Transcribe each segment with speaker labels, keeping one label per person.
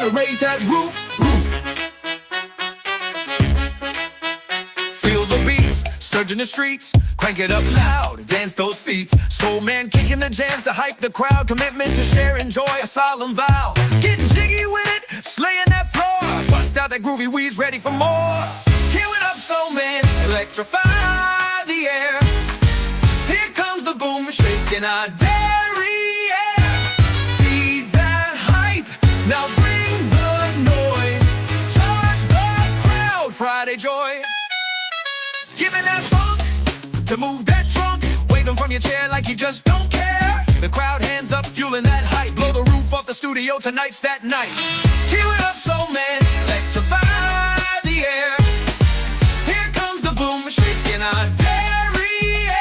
Speaker 1: time to raise that roof. Feel the beats, surge in the streets, crank it up loud, dance those feet. Soul man kicking the jams to hype the crowd. Commitment to share and joy, a solemn vow. Getting jiggy with it, slaying that floor. Bust out that groovy wheeze, ready for more. Cue it up, soul man, electrify the air. Here comes the boom, shaking our derriere. Feed that hype, now bring the noise. Charge the crowd, Friday joy. Giving that funk to move that trunk, waving from your chair like you just don't care. The crowd hands up, fueling that hype. Blow the roof off the studio, tonight's that night. Cue it up, soul man, electrify the air. Here comes the boom, shaking our derriere.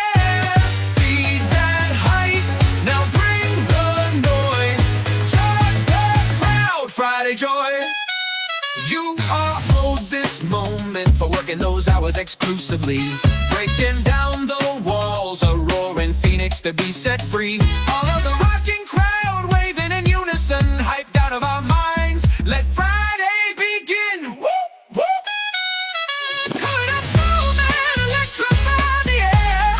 Speaker 1: Feed that hype, now bring the noise. Charge the crowd, Friday joy. You are owed this moment for working those hours exclusively. Breaking down the walls, a roaring phoenix to be set free. All of the rocking crowd waving in unison, hyped out of our minds. Let Friday begin. Whoop, whoop. Coming up, soul man, electrify the air.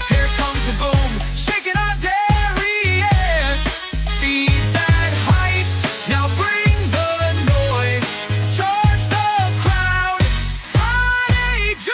Speaker 1: Here comes the boom, shaking our derriere. Feed that hype, now bring the noise. Charge the crowd, Friday joy.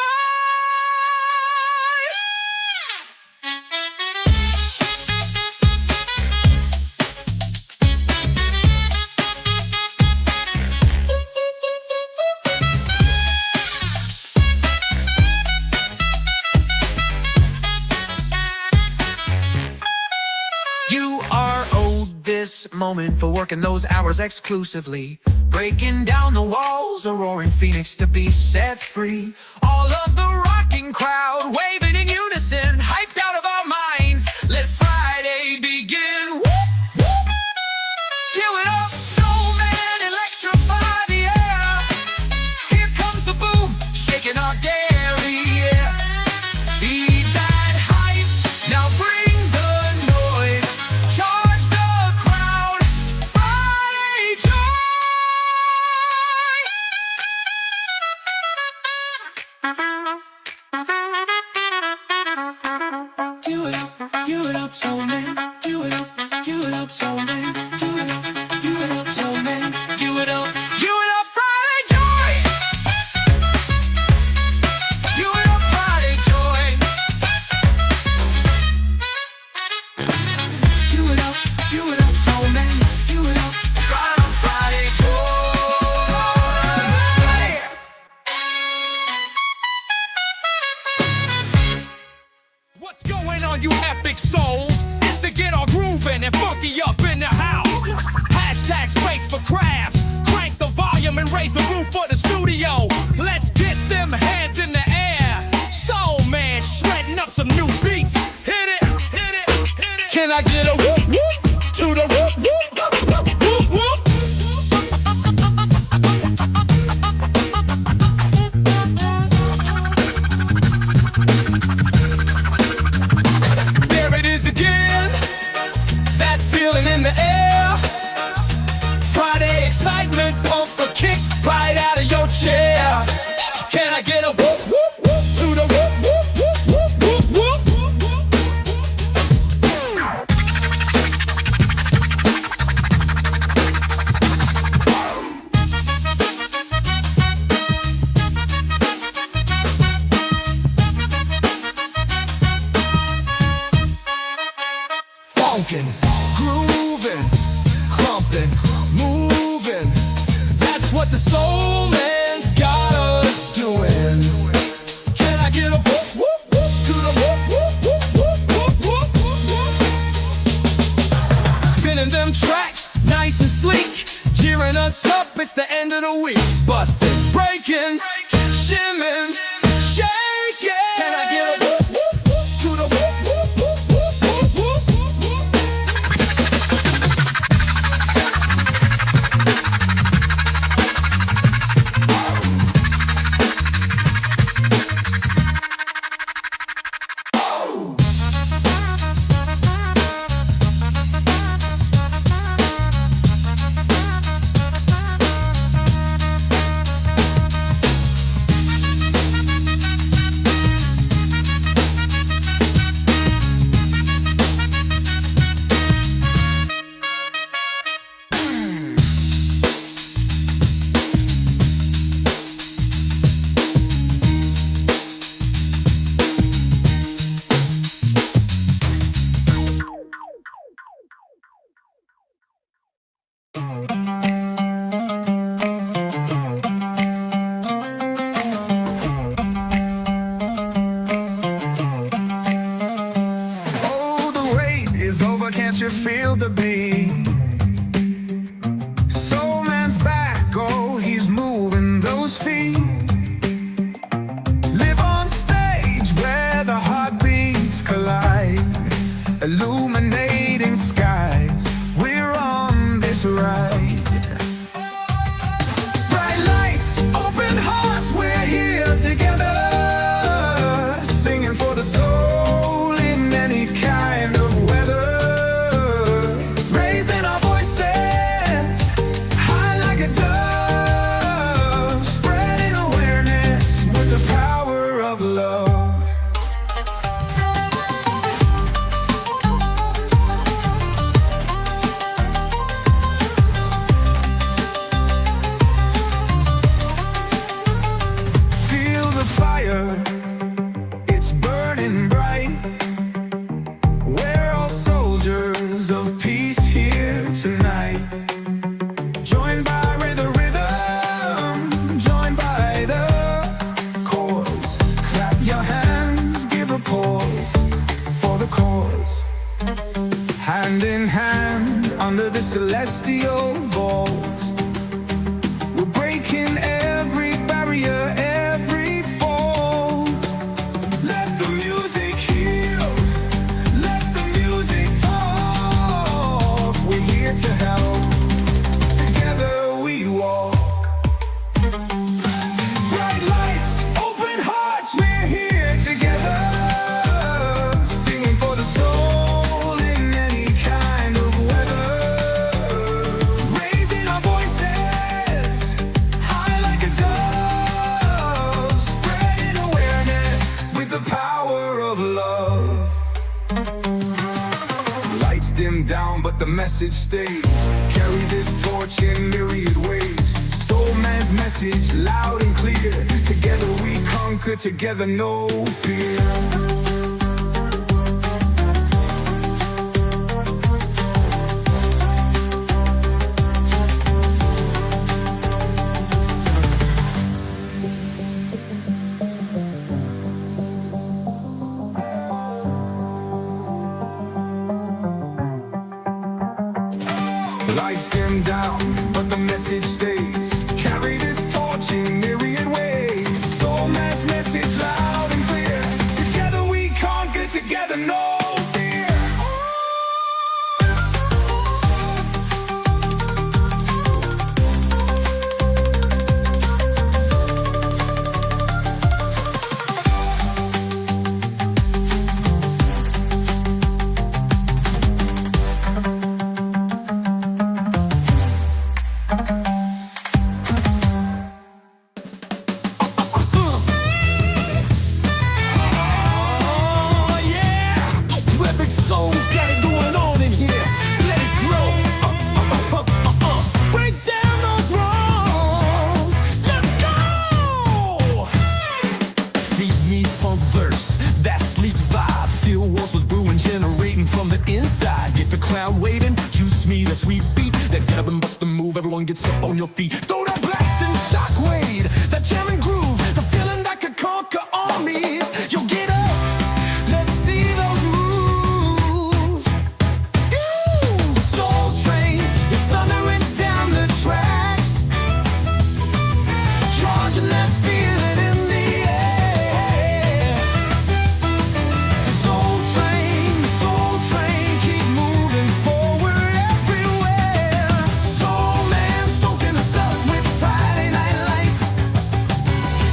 Speaker 1: You are owed this moment for working those hours exclusively. Breaking down the walls, a roaring phoenix to be set free. All of the rocking crowd waving in unison, hyped out of our minds. Let Friday begin. Whoop, whoop. Cue it up, soul man, electrify the air. Here comes the boom, shaking our derriere. Feed that hype, now bring the noise. Charge the crowd, Friday joy. Cue it up, soul man. Cue it up, soul man. Cue it up, soul man. Cue it up, Friday joy. Cue it up, Friday joy. Cue it up, soul man. Cue it up, Friday joy.
Speaker 2: What's going on, you epic souls? It's to get all grooving and funky up in the house. Hashtag space for crafts. Crank the volume and raise the roof for the studio. Let's get them hands in the air. Soul man shredding up some new beats. Hit it, hit it, hit it.
Speaker 1: Can I get a whoop whoop to the whoop whoop whoop whoop?
Speaker 2: There it is again. That feeling in the air. Friday excitement, pump for kicks right out of your chair. Can I get a whoop whoop whoop to the whoop whoop whoop whoop whoop
Speaker 1: Funkin', grooving, clumping, moving.
Speaker 2: That's what the soul man's got us doing. Can I get a whoop whoop whoop to the whoop whoop whoop whoop whoop whoop? Spinning them tracks, nice and sleek, cheering us up. It's the end of the week. Busted, breaking, shimming, shaking. Can I get a whoop whoop whoop to the whoop whoop whoop whoop whoop whoop whoop?
Speaker 1: walls. We're breaking every barrier, every fold. Let the music heal, let the music talk. We're here to help, together we walk. Bright lights, open hearts, we're here together, singing for the soul in any kind of weather. Raising our voices high like a dove, spreading awareness with the power of love. Lights dim down, but the message stays. Carry this torch in myriad ways. Soul man's message loud and clear. Together we conquer, together no fear. Lights dim down, but the message stays. Carry this torch in myriad ways. Soul man's message loud and clear. Together we conquer, together no fear. Everyone gets up on your feet. Throw that blasting shockwave, that jamming groove, the feeling that could conquer armies. You'll get up, let's see those moves. The soul train is thundering down the tracks, charging that feeling in the air. The soul train, keep moving forward everywhere. Soul man stoking us up with Friday night lights.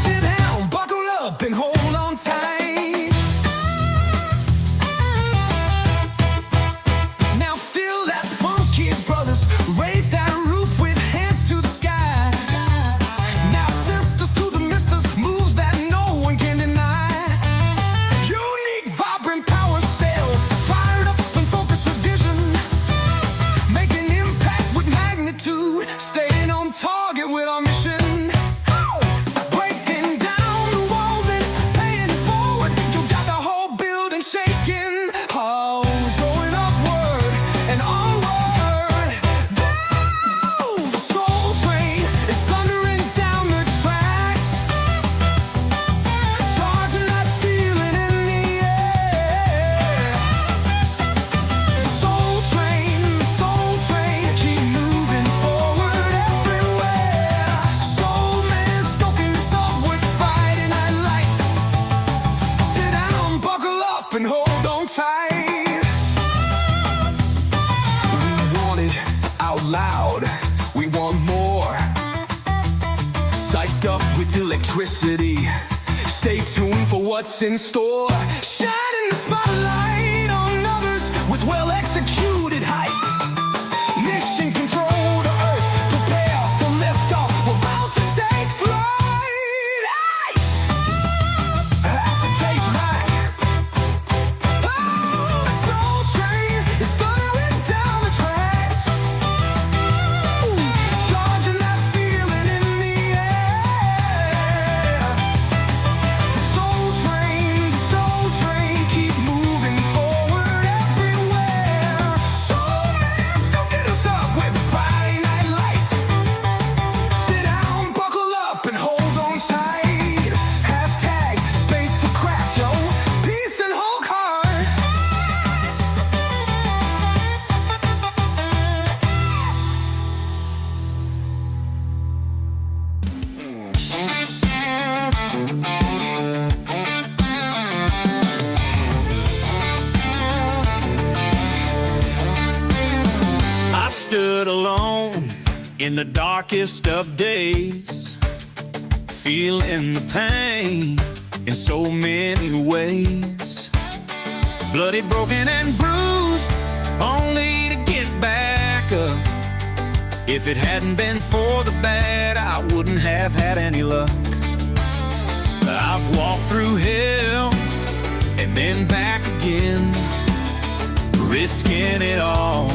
Speaker 1: Sit down, buckle up, and hold on tight. Now feel that funky, brothers. Raise that roof with hands to the sky. Now sisters to the misters, moves that no one can deny. Unique, vibrant power cells, fired up and focused with vision, making impact with magnitude, staying on target with our mission. Breaking down the walls and paying it forward. You got the whole building shaking. Hoes going upward and onward. Down the soul train is thundering down the tracks, charging that feeling in the air. The soul train, keep moving forward everywhere. Soul man stoking us up with Friday night lights. Sit down, buckle up, and hold on tight. We want it out loud, we want more. Psyched up with electricity, stay tuned for what's in store. Shining the spotlight on others with well-executed hype. Mission control to Earth, prepare for liftoff. We're about to take flight. Hey! That's a taste right. Oh, the soul train is thundering down the tracks, charging that feeling in the air. The soul train, keep moving forward everywhere. Soul alone in the darkest of days, feeling the pain in so many ways. Bloody, broken, and bruised, only to get back up. If it hadn't been for the bad, I wouldn't have had any luck. I've walked through hell and then back again, risking it all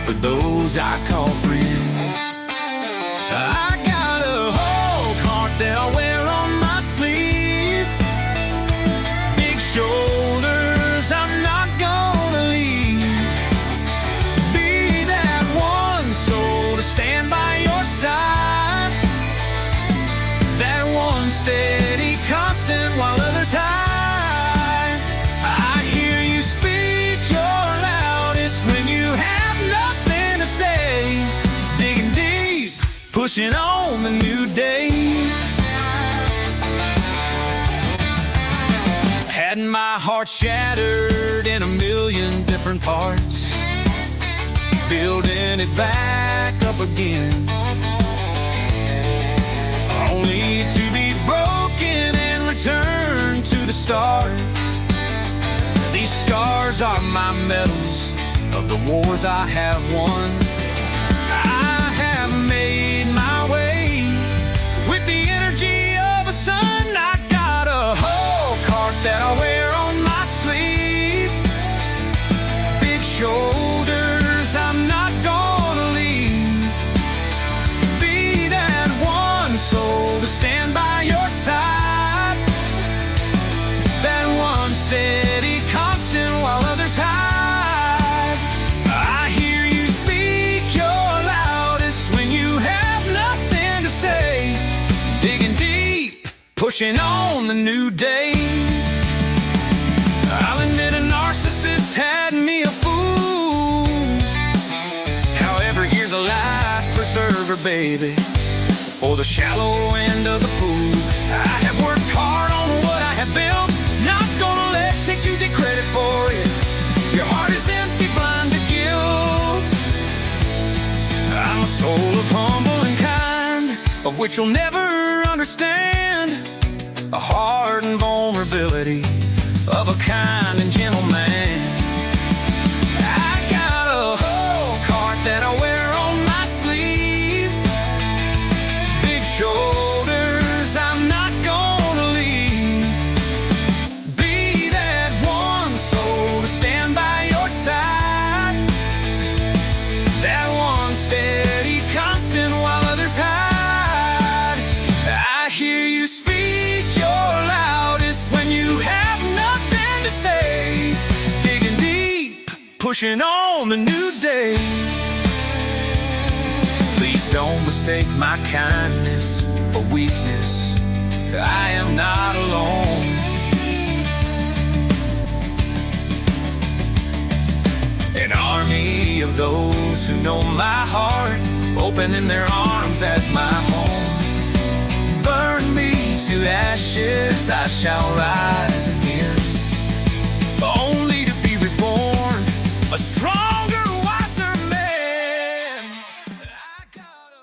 Speaker 1: for those I call friends. I got a whole heart that I wear on my sleeve, big shoulders I'm not gonna leave. Be that one soul to stand by your side, that one steady constant while others hide. I hear you speak your loudest when you have nothing to say, digging deep, pushing on the new day. Had my heart shattered in a million different parts, building it back up again, only to be broken and return to the start. These scars are my medals of the wars I have won. I have made my way with the energy of a sun. I got a whole cart that I wear on my sleeve, big shoulders I'm not gonna leave. Be that one soul to stand by your side, that one steady constant while others hide. I hear you speak your loudest when you have nothing to say, digging deep, pushing on the new day. I'll admit a narcissist had me a fool. However, here's a life preserver, baby, for the shallow end of the pool. I have worked hard on what I have built, not gonna let take you take credit for it. Your heart is empty, blind to guilt. I'm a soul of humble and kind, of which you'll never understand. A heart and vulnerability of a kind and gentle man. I got a whole cart that I wear on my sleeve, big shoulders I'm not gonna leave. Be that one soul to stand by your side, that one steady constant while others hide. I hear you speak your loudest when you have nothing to say, digging deep, pushing on the new day. Please don't mistake my kindness for weakness. I am not alone. An army of those who know my heart, opening their arms as my home. Burn me to ashes, I shall rise again, only to be reborn, a stronger, wiser man. I got a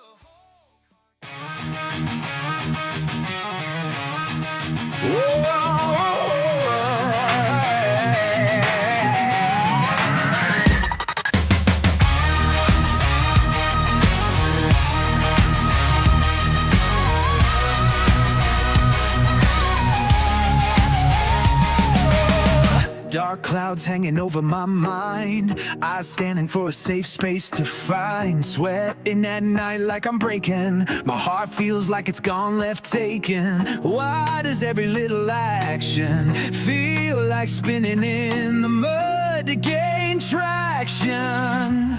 Speaker 3: Dark clouds hanging over my mind, eyes scanning for a safe space to find. Sweating at night like I'm breaking, my heart feels like it's gone left taken. Why does every little action feel like spinning in the mud to gain traction?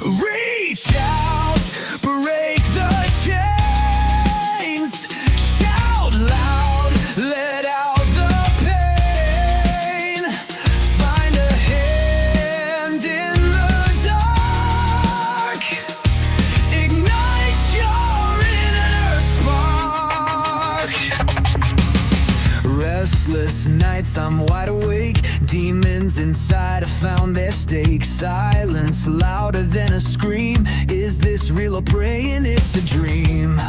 Speaker 3: Reach out, break the chains, shout loud, let out the pain. Find a hand in the dark, ignite your inner spark. Rest restless nights I'm wide awake. Demons inside have found their stake. Silence louder than a scream. Is this real or praying it's a dream?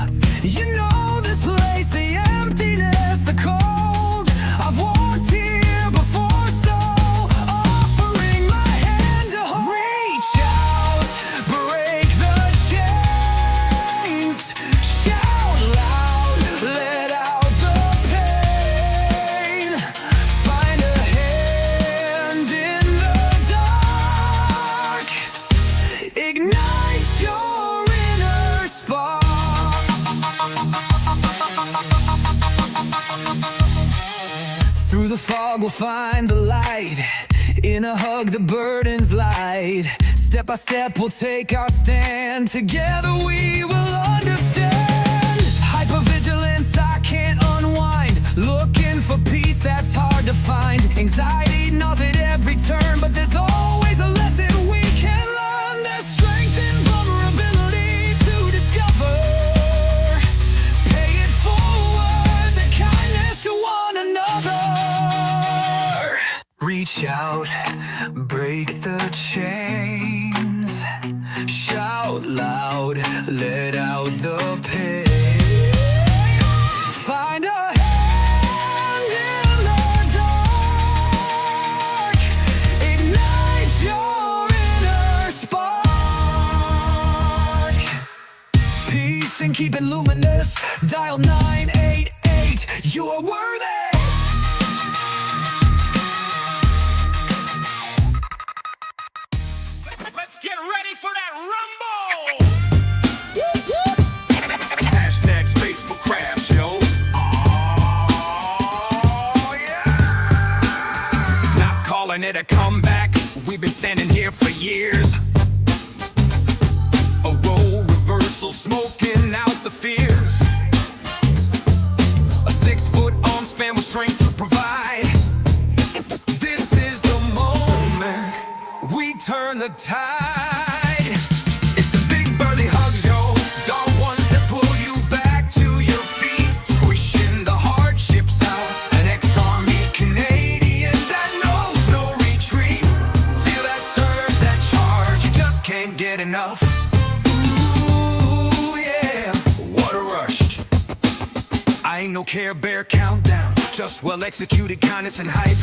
Speaker 3: You know this place, the emptiness, the cold. I've walked here before, so offering my hand to hold. Reach out, break the chains. Shout loud, let out the pain. Find a hand in the dark. Ignite your inner spark. Through the fog we'll find the light. In a hug the burden's light. Step by step we'll take our stand. Together we will understand. Hypervigilance I can't unwind. Looking for peace that's hard to find. Anxiety gnaws at every turn, but there's always a lesson we can learn. There's strength in vulnerability to discover. Pay it forward, the kindness to one another. Reach out, break the chains. Shout loud, let out the pain. Find a hand in the dark. Ignite your inner spark. Peace and keep it luminous. Dial 988. You are worthy.
Speaker 1: Let's get ready for that rumble! Hashtag space for crabs, yo. Oh, yeah! Not calling it a comeback. We've been standing here for years. A role reversal, smoking out the fears. A 6-foot arm span with strength to provide. This is the moment we turn the tide. It's the big burly hugs, yo. Dark ones that pull you back to your feet. Squishing the hardships out. An ex-army Canadian that knows no retreat. Feel that surge, that charge. You just can't get enough. Ooh, yeah. What a rush. I ain't no Care Bear countdown. Just well-executed kindness and hype.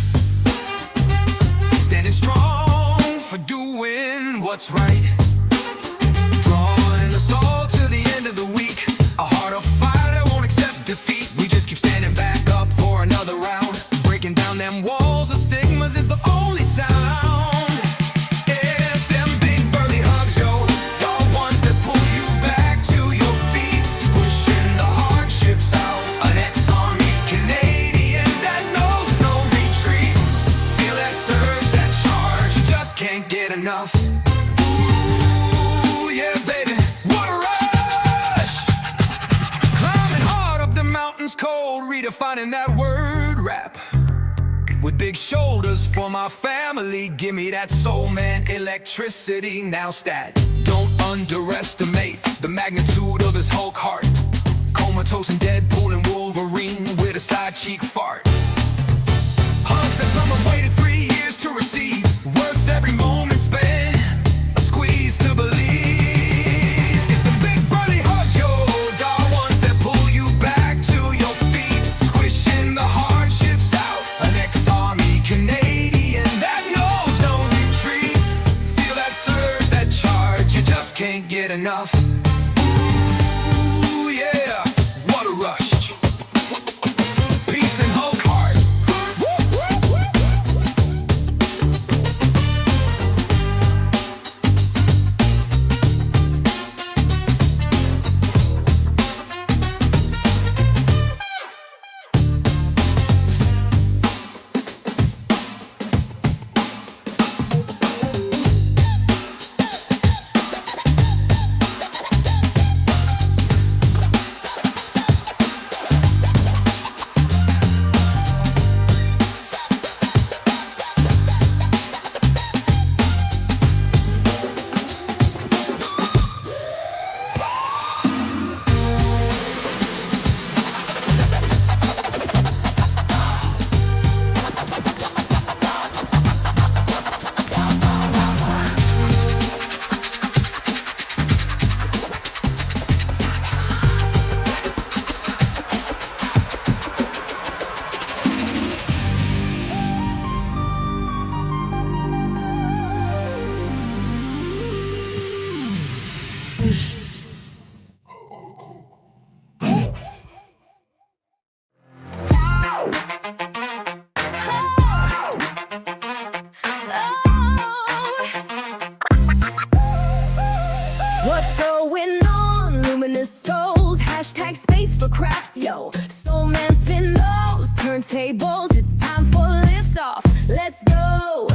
Speaker 1: Standing strong for doing what's right. Drawing us all to the end of the week. A heart of fire that won't accept defeat. We just keep standing back up for another round. Breaking down them walls of stigmas is the only sound. It's them big burly hugs, yo. The ones that pull you back to your feet. Pushing the hardships out. An ex-army Canadian that knows no retreat. Feel that surge, that charge. You just can't get enough. Ooh, yeah, baby, what a rush! Climbing hard up the mountains cold, redefining that word rap. With big shoulders for my family, give me that soul man electricity. Now stat, don't underestimate the magnitude of his Hulk heart. Comatose and Deadpool and Wolverine with a side cheek fart. Hugs that someone waited 3 years to receive. Worth every moment spent. A squeeze to believe. It's the big burly hugs, yo. Dark ones that pull you back to your feet. Squishing the hardships out. An ex-army Canadian that knows no retreat. Feel that surge, that charge. You just can't get enough. Ooh, yeah. What a rush. Peace and Hulk heart.
Speaker 4: going on, luminous souls, hashtag space for crafts, yo. Soul man spin those turntables, it's time for liftoff, let's go.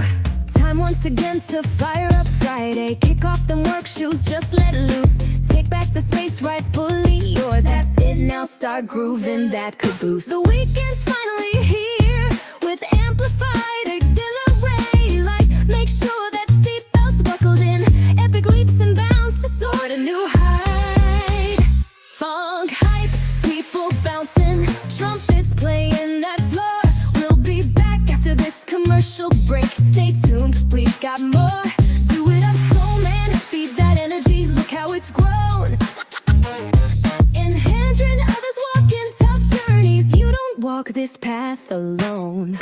Speaker 4: Time once again to fire up Friday, kick off them work shoes, just let loose. Take back the space rightfully yours, that's it now, start grooving that caboose. The weekend's finally here, with amplified exhilarate light. Make sure that seatbelts buckled in, epic leaps and bounds to soar to new height. Funk hype, people bouncing, trumpets playing that floor. We'll be back after this commercial break, stay tuned, we've got more. Do it up, soul man, feed that energy, look how it's grown. Enhancing others walking tough journeys, you don't walk this path alone.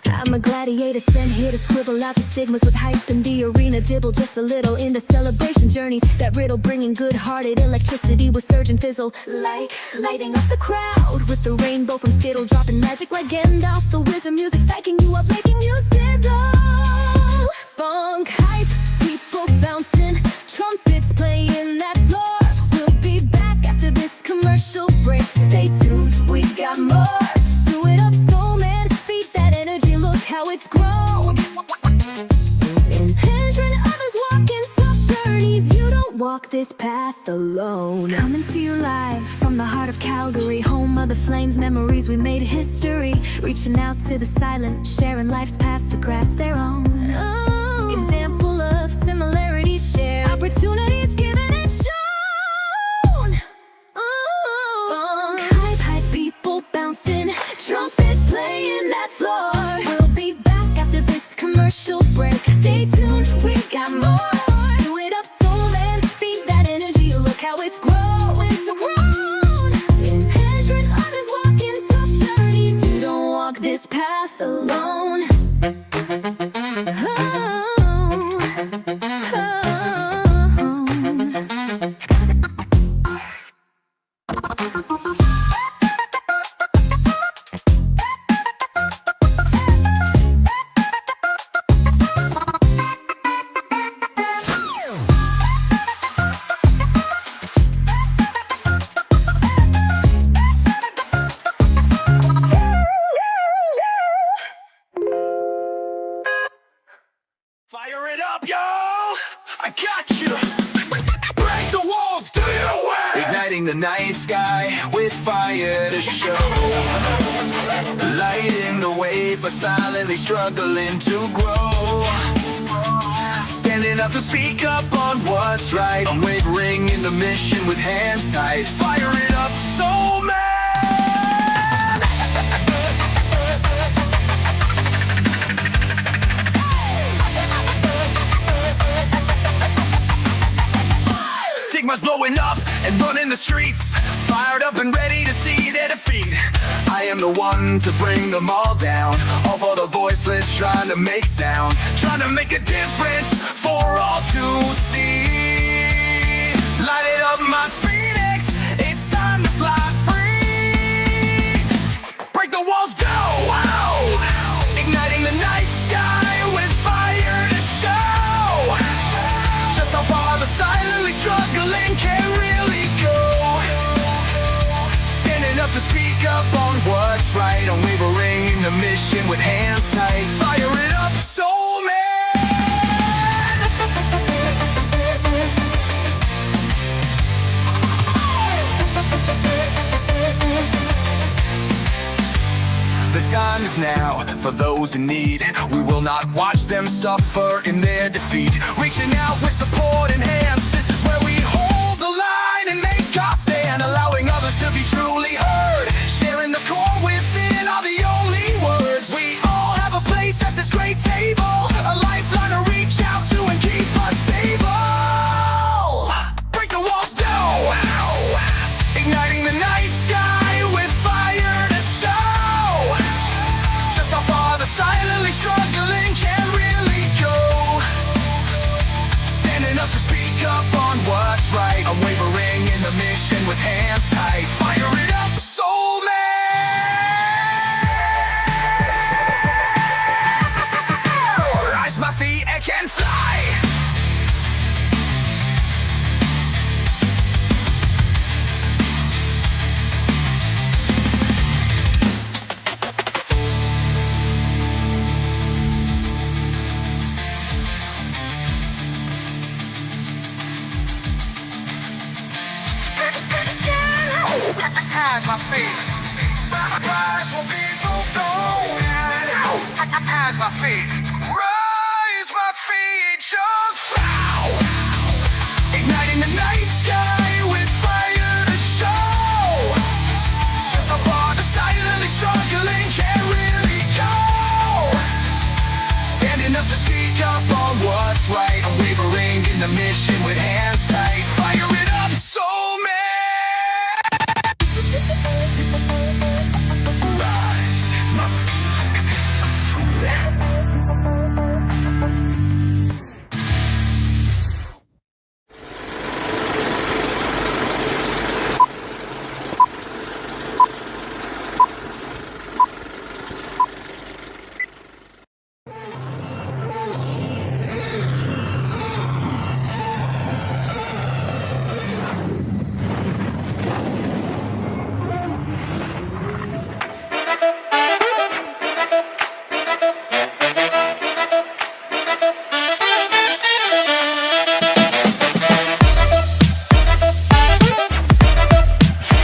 Speaker 4: I'm a gladiator sent here to scribble out the stigmas with hype in the arena. Dibble just a little into celebration journeys. That riddle bringing good-hearted electricity with surge and fizzle, like lighting up the crowd with the rainbow from Skittle, dropping magic like Gandalf the wizard. Music psyching you up, making you sizzle. Funk hype, people bouncing, trumpets playing that floor. We'll be back after this commercial break. Stay tuned, we got more. Do it up, soul man, feed that energy, look how it's grown. Enhancing others walking tough journeys, you don't walk this path alone. Coming to you live from the heart of Calgary, home of the flames, memories we made history. Reaching out to the silent, sharing life's past to grasp their own. Example of similarities shared, opportunities given and shown. Funk hype, people bouncing, trumpets playing that floor. We'll be back after this commercial break. Stay tuned, we got more. Do it up, soul man, feed that energy, look how it's growing, so grown. Enhancing others walking tough journeys, you don't walk this path alone.
Speaker 1: Fire it up, yo! I got you! Break the walls, do your way! Igniting the night sky with fire to show. Lighting the way for silently struggling to grow. Standing up to speak up on what's right. Unwavering in the mission with hands tight. Fire it up, soul man! Stigma's blowing up and running the streets, fired up and ready to see their defeat. I am the one to bring them all down, all for the voiceless trying to make sound, trying to make a difference for all to see. Light it up, my phoenix, it's time to fly free. Break the walls down, wow. Igniting the night sky with fire to show. Just how far the silently struggling can really go. Standing up to speak up on what's right, unwavering in the mission with hands tight. Fire it up, soul man! The time is now for those in need. We will not watch them suffer in their defeat. Reaching out with support in hands, this is where we hold the line and make our stand. Allowing others to be truly heard, sharing the core within are the only words. We all have a place at this great table, a lifeline to reach out to and keep us stable. Break the walls down, igniting the night sky with fire to show. Just how far the silently struggling can really go. Standing up to speak up on what's right, unwavering in the mission with hands tight. Fire it up, feet. Rise for people going. As my feet. Rise my feet. Just wow. Igniting the night sky with fire to show. Just how far the silently struggling can't really go. Standing up to speak up on what's right. Unwavering in the mission with hands tight. Fire it up, soul man. Rise, my feet.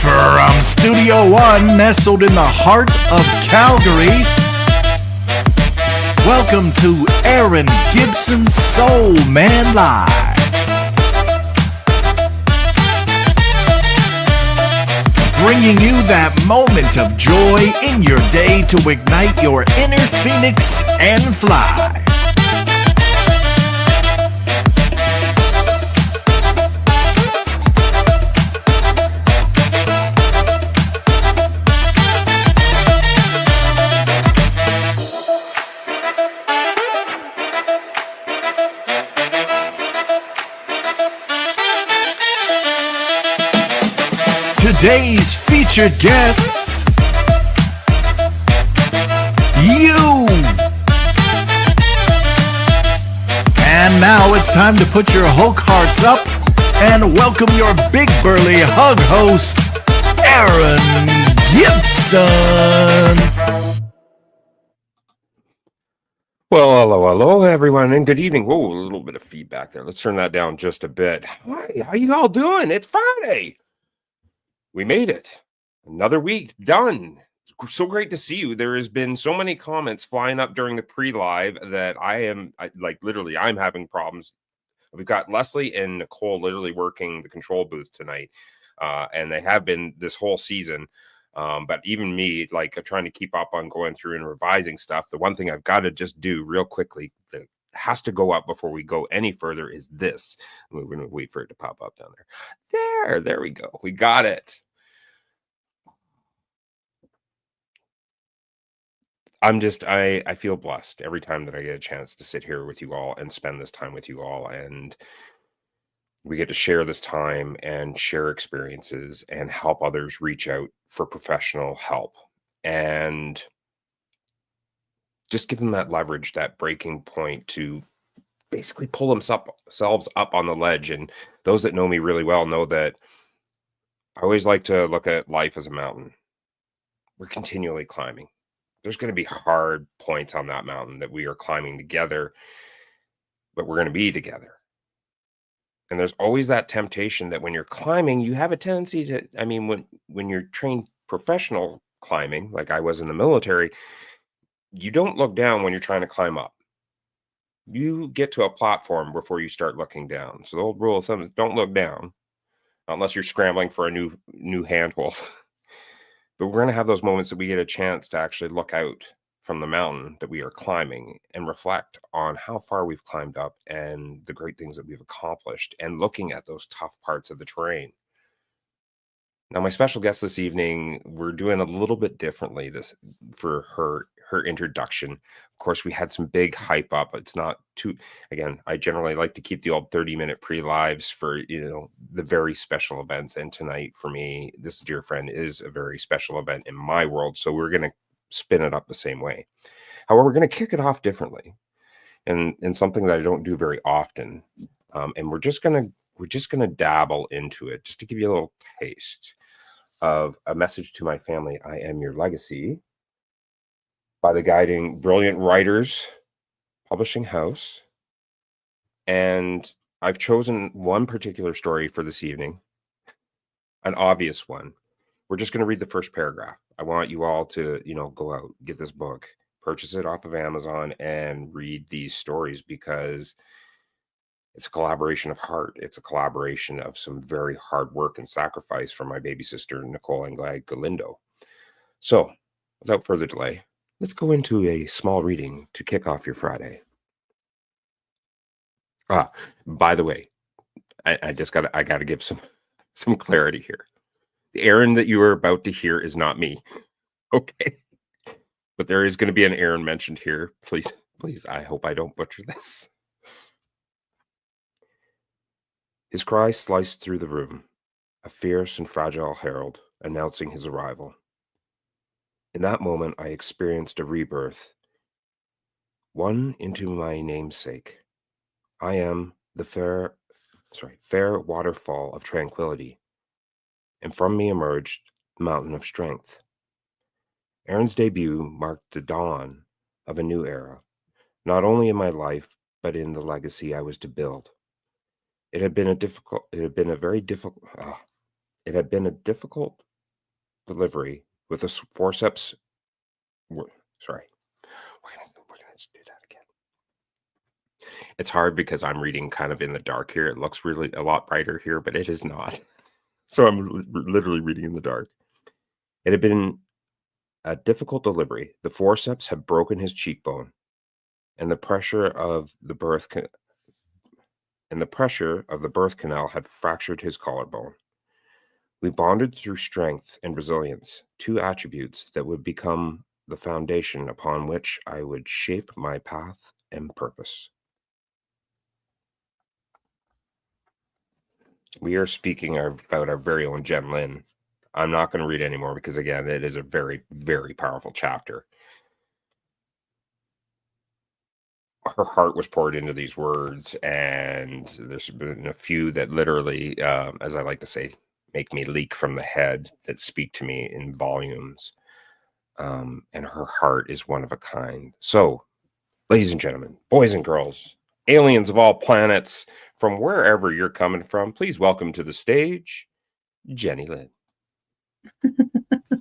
Speaker 5: From Studio One, nestled in the heart of Calgary, welcome to Aaron Gibson's Soul Man Live. Bringing you that moment of joy in your day to ignite your inner phoenix and fly. Today's featured guests, you. And now it's time to put your Hulk hearts up and welcome your big burly hug host, Aaron Gibson.
Speaker 6: Well, hello, everyone, and good evening. Whoa, a little bit of feedback there. Let's turn that down just a bit. Hi, how you all doing? It's Friday. We made it. Another week done. It's so great to see you. There has been so many comments flying up during the pre-live that I'm having problems. We've got Leslie and Nicole literally working the control booth tonight, and they have been this whole season. But even me, like trying to keep up on going through and revising stuff, the one thing I've got to just do real quickly that has to go up before we go any further is this. We're going to wait for it to pop up down there. There we go. We got it. I feel blessed every time that I get a chance to sit here with you all and spend this time with you all. And we get to share this time and share experiences and help others reach out for professional help and just give them that leverage, that breaking point to basically pull themselves up on the ledge. And those that know me really well know that I always like to look at life as a mountain. We're continually climbing. There's going to be hard points on that mountain that we are climbing together, but we're going to be together. And there's always that temptation that when you're climbing, you have a tendency to, when you're trained professional climbing, like I was in the military, you don't look down when you're trying to climb up. You get to a platform before you start looking down. So the old rule of thumb is don't look down unless you're scrambling for a new handhold. But we're going to have those moments that we get a chance to actually look out from the mountain that we are climbing and reflect on how far we've climbed up and the great things that we've accomplished and looking at those tough parts of the terrain. Now, my special guest this evening, we're doing a little bit differently for her introduction. Of course, we had some big hype up. It's not too, again, I generally like to keep the old 30-minute pre-lives for, the very special events. And tonight for me, this dear friend is a very special event in my world. So we're going to spin it up the same way. However, we're going to kick it off differently and something that I don't do very often. And we're just going to dabble into it just to give you a little taste of a message to my family. I am your legacy, by the Guiding Brilliant Writers Publishing House. And I've chosen one particular story for this evening, an obvious one. We're just going to read the first paragraph. I want you all to, go out, get this book, purchase it off of Amazon, and read these stories, because it's a collaboration of heart. It's a collaboration of some very hard work and sacrifice from my baby sister, Nicole and Galindo. So, without further delay, let's go into a small reading to kick off your Friday. By the way, I got to give some clarity here. The Aaron that you are about to hear is not me. Okay. But there is going to be an Aaron mentioned here. Please, I hope I don't butcher this. His cry sliced through the room, a fierce and fragile herald announcing his arrival. In that moment, I experienced a rebirth, one into my namesake. I am the fair waterfall of tranquility, and from me emerged the mountain of strength. Aaron's debut marked the dawn of a new era, not only in my life, but in the legacy I was to build. It had been a difficult delivery with a forceps. Sorry, we're gonna do that again. It's hard because I'm reading kind of in the dark here. It looks really a lot brighter here, but it is not. So I'm literally reading in the dark. It had been a difficult delivery. The forceps had broken his cheekbone, and the pressure of the birth canal had fractured his collarbone. We bonded through strength and resilience, two attributes that would become the foundation upon which I would shape my path and purpose. We are speaking about our very own Jenlyn. I'm not going to read anymore because, again, it is a very, very powerful chapter. Her heart was poured into these words, and there's been a few that literally, as I like to say, make me leak from the head, that speak to me in volumes. And her heart is one of a kind. So, ladies and gentlemen, boys and girls, aliens of all planets, from wherever you're coming from, please welcome to the stage, Jenlyn.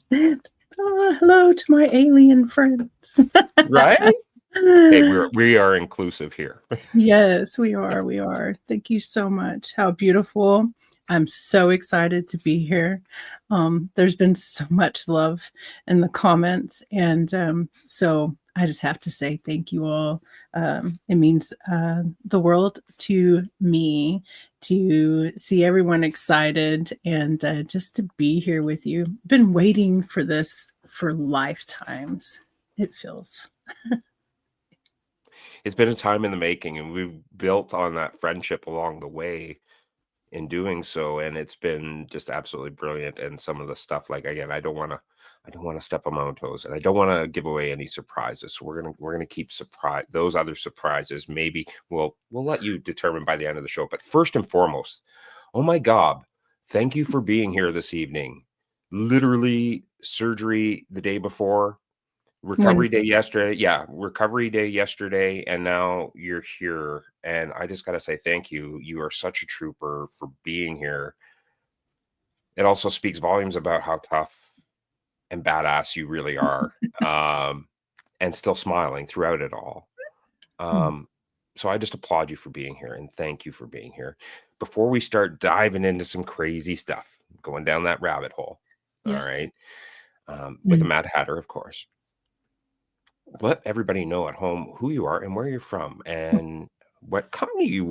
Speaker 7: Hello to my alien friends.
Speaker 6: Right? Hey, we are inclusive here.
Speaker 7: Yes, we are. We are. Thank you so much. How beautiful. I'm so excited to be here. There's been so much love in the comments. And so I just have to say thank you all. It means the world to me to see everyone excited and just to be here with you. Been waiting for this for lifetimes, it feels.
Speaker 6: It's been a time in the making, and we've built on that friendship along the way in doing so, and it's been just absolutely brilliant. And some of the stuff, like, again, I don't want to step on my own toes, and I don't want to give away any surprises. So we're gonna keep those other surprises. Maybe we'll let you determine by the end of the show. But first and foremost, oh my God, thank you for being here this evening. Literally surgery the day before, recovery day yesterday. Yeah, recovery day yesterday, and now you're here. And I just gotta say thank you. You are such a trooper for being here. It also speaks volumes about how tough and badass you really are, and still smiling throughout it all. So I just applaud you for being here, and thank you for being here. Before we start diving into some crazy stuff, going down that rabbit hole,
Speaker 7: Yeah.
Speaker 6: all right, with the Mad Hatter, of course, let everybody know at home who you are and where you're from and what company you've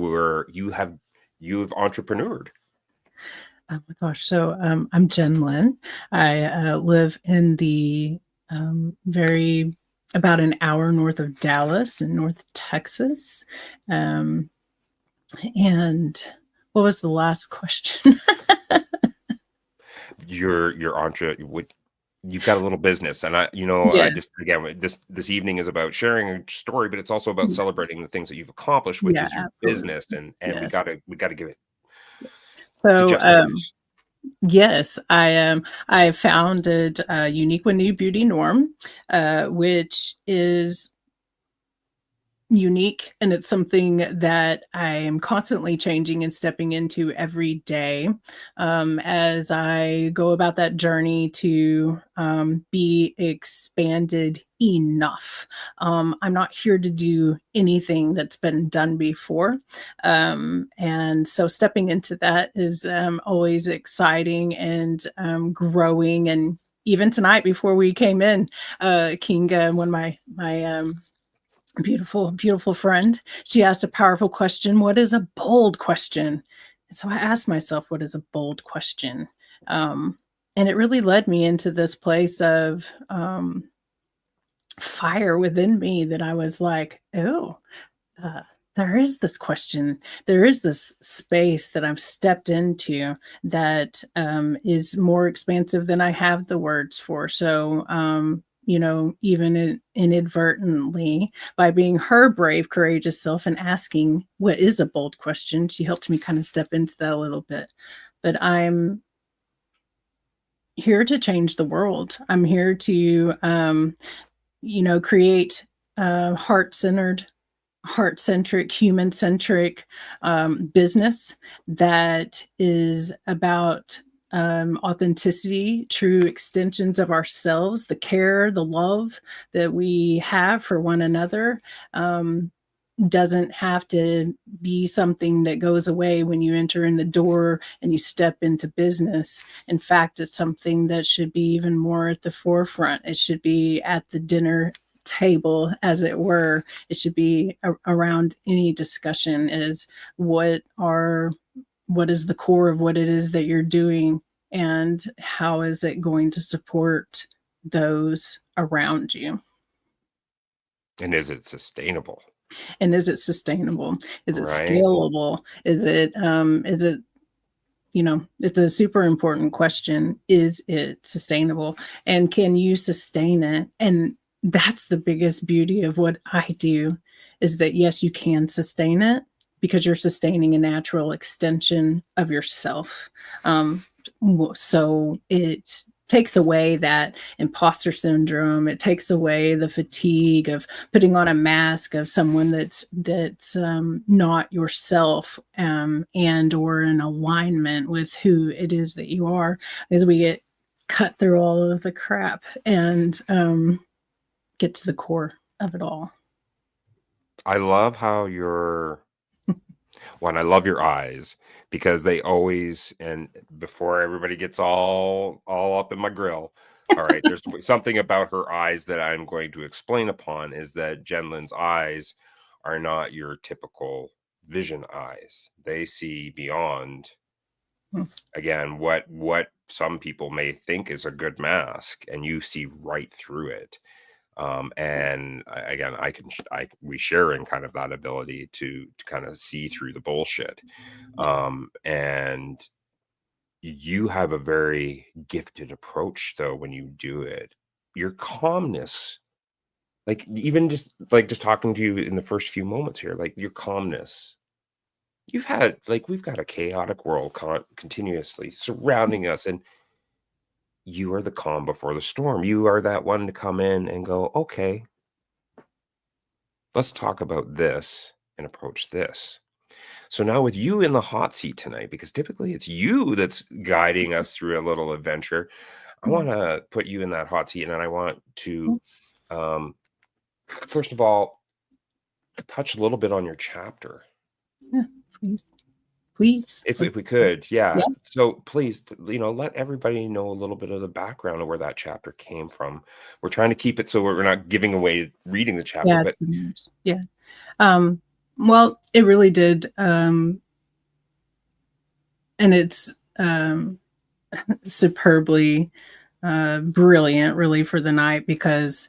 Speaker 6: entrepreneured.
Speaker 7: Oh my gosh. So I'm Jenlyn. I live in the about an hour north of Dallas in North Texas. And what was the last question?
Speaker 6: You've got a little business, and I
Speaker 7: Yeah.
Speaker 6: just, again, this evening is about sharing a story, but it's also about celebrating the things that you've accomplished, which
Speaker 7: Yeah,
Speaker 6: is your
Speaker 7: absolutely.
Speaker 6: business, and
Speaker 7: Yes.
Speaker 6: we gotta give it
Speaker 7: So
Speaker 6: to justice.
Speaker 7: yes, I founded Unique with New Beauty Norm, which is unique, and it's something that I am constantly changing and stepping into every day, as I go about that journey to be expanded enough. I'm not here to do anything that's been done before. And so stepping into that is always exciting and growing. And even tonight, before we came in, Kinga, when my beautiful friend, she asked a powerful question. What is a bold question? And so I asked myself, what is a bold question? And it really led me into this place of fire within me, that I was like, oh, uh, there is this question. There is this space that I've stepped into that is more expansive than I have the words for. So, even inadvertently, by being her brave, courageous self and asking, what is a bold question? She helped me kind of step into that a little bit. But I'm here to change the world. I'm here to, create heart-centric, human-centric business that is about authenticity, true extensions of ourselves, the care, the love that we have for one another. Doesn't have to be something that goes away when you enter in the door and you step into business. In fact, it's something that should be even more at the forefront. It should be at the dinner table, as it were. It should be around any discussion, is what is the core of what it is that you're doing, and how is it going to support those around you?
Speaker 6: And is it sustainable?
Speaker 7: And is it sustainable? Is it
Speaker 6: Right.
Speaker 7: scalable? Is it, it's a super important question. Is it sustainable? And can you sustain it? And that's the biggest beauty of what I do, is that yes, you can sustain it, because you're sustaining a natural extension of yourself. So it takes away that imposter syndrome. It takes away the fatigue of putting on a mask of someone that's not yourself, and or in alignment with who it is that you are, as we get cut through all of the crap and get to the core of it all.
Speaker 6: I love how I love your eyes, because they always, and before everybody gets all up in my grill, all right, there's something about her eyes that I'm going to explain upon, is that Jenlyn's eyes are not your typical vision eyes. They see beyond, again, what some people may think is a good mask, and you see right through it. And again, we share in kind of that ability to kind of see through the bullshit. And you have a very gifted approach, though, when you do it. Your calmness, like even just talking to you in the first few moments here, like your calmness. We've got a chaotic world continuously surrounding us, and you are the calm before the storm. You are that one to come in and go, okay, let's talk about this and approach this. So now with you in the hot seat tonight, because typically it's you that's guiding us through a little adventure, I want to put you in that hot seat, and I want to, first of all, touch a little bit on your chapter.
Speaker 7: Yeah, please.
Speaker 6: If we could, yeah. So please, let everybody know a little bit of the background of where that chapter came from. We're trying to keep it so we're not giving away reading the chapter, but
Speaker 7: yeah. Well, it really did, and it's superbly brilliant, really, for the night, because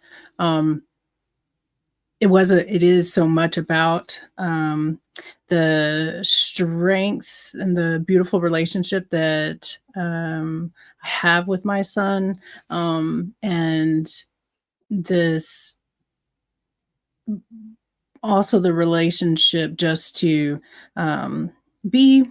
Speaker 7: it is so much about the strength and the beautiful relationship that I have with my son, and this also the relationship just to be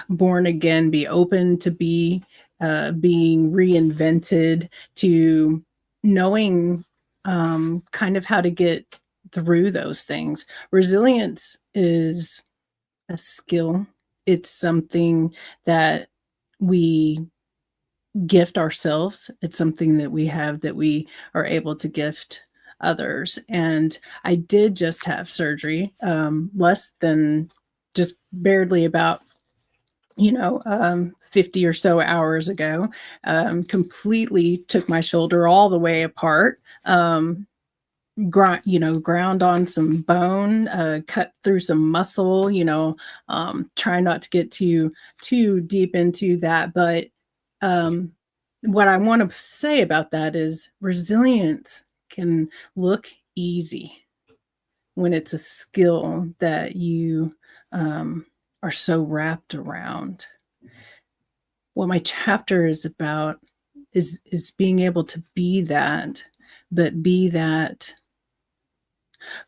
Speaker 7: born again, be open to being reinvented, to knowing kind of how to get through those things. Resilience is a skill. It's something that we gift ourselves. It's something that we have that we are able to gift others. And I did just have surgery, less than just barely about 50 or so hours ago. Completely took my shoulder all the way apart. Ground on some bone, cut through some muscle, try not to get too deep into that. But what I want to say about that is resilience can look easy when it's a skill that you are so wrapped around. What my chapter is about is being able to be that, but be that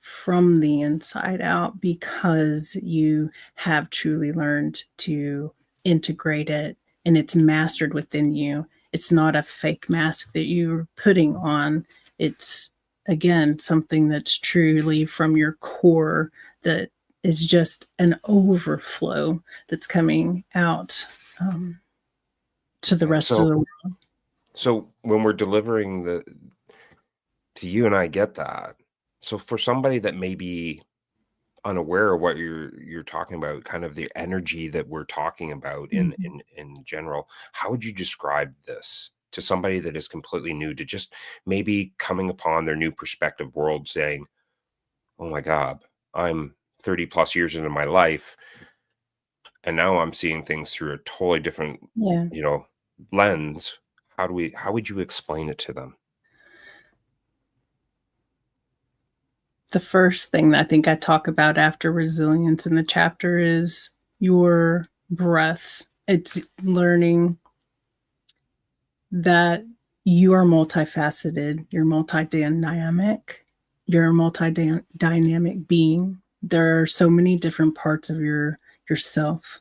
Speaker 7: from the inside out, because you have truly learned to integrate it and it's mastered within you. It's not a fake mask that you're putting on. It's, again, something that's truly from your core, that is just an overflow that's coming out to the rest of the world.
Speaker 6: So when we're delivering to you, and I get that. So for somebody that may be unaware of what you're talking about, kind of the energy that we're talking about in general, how would you describe this to somebody that is completely new to just maybe coming upon their new perspective world, saying, oh my God, I'm 30 plus years into my life, and now I'm seeing things through a totally different, lens. How would you explain it to them?
Speaker 7: The first thing that I think I talk about after resilience in the chapter is your breath. It's learning that you are multifaceted, you're multi-dynamic, you're a multi-dynamic being. There are so many different parts of yourself.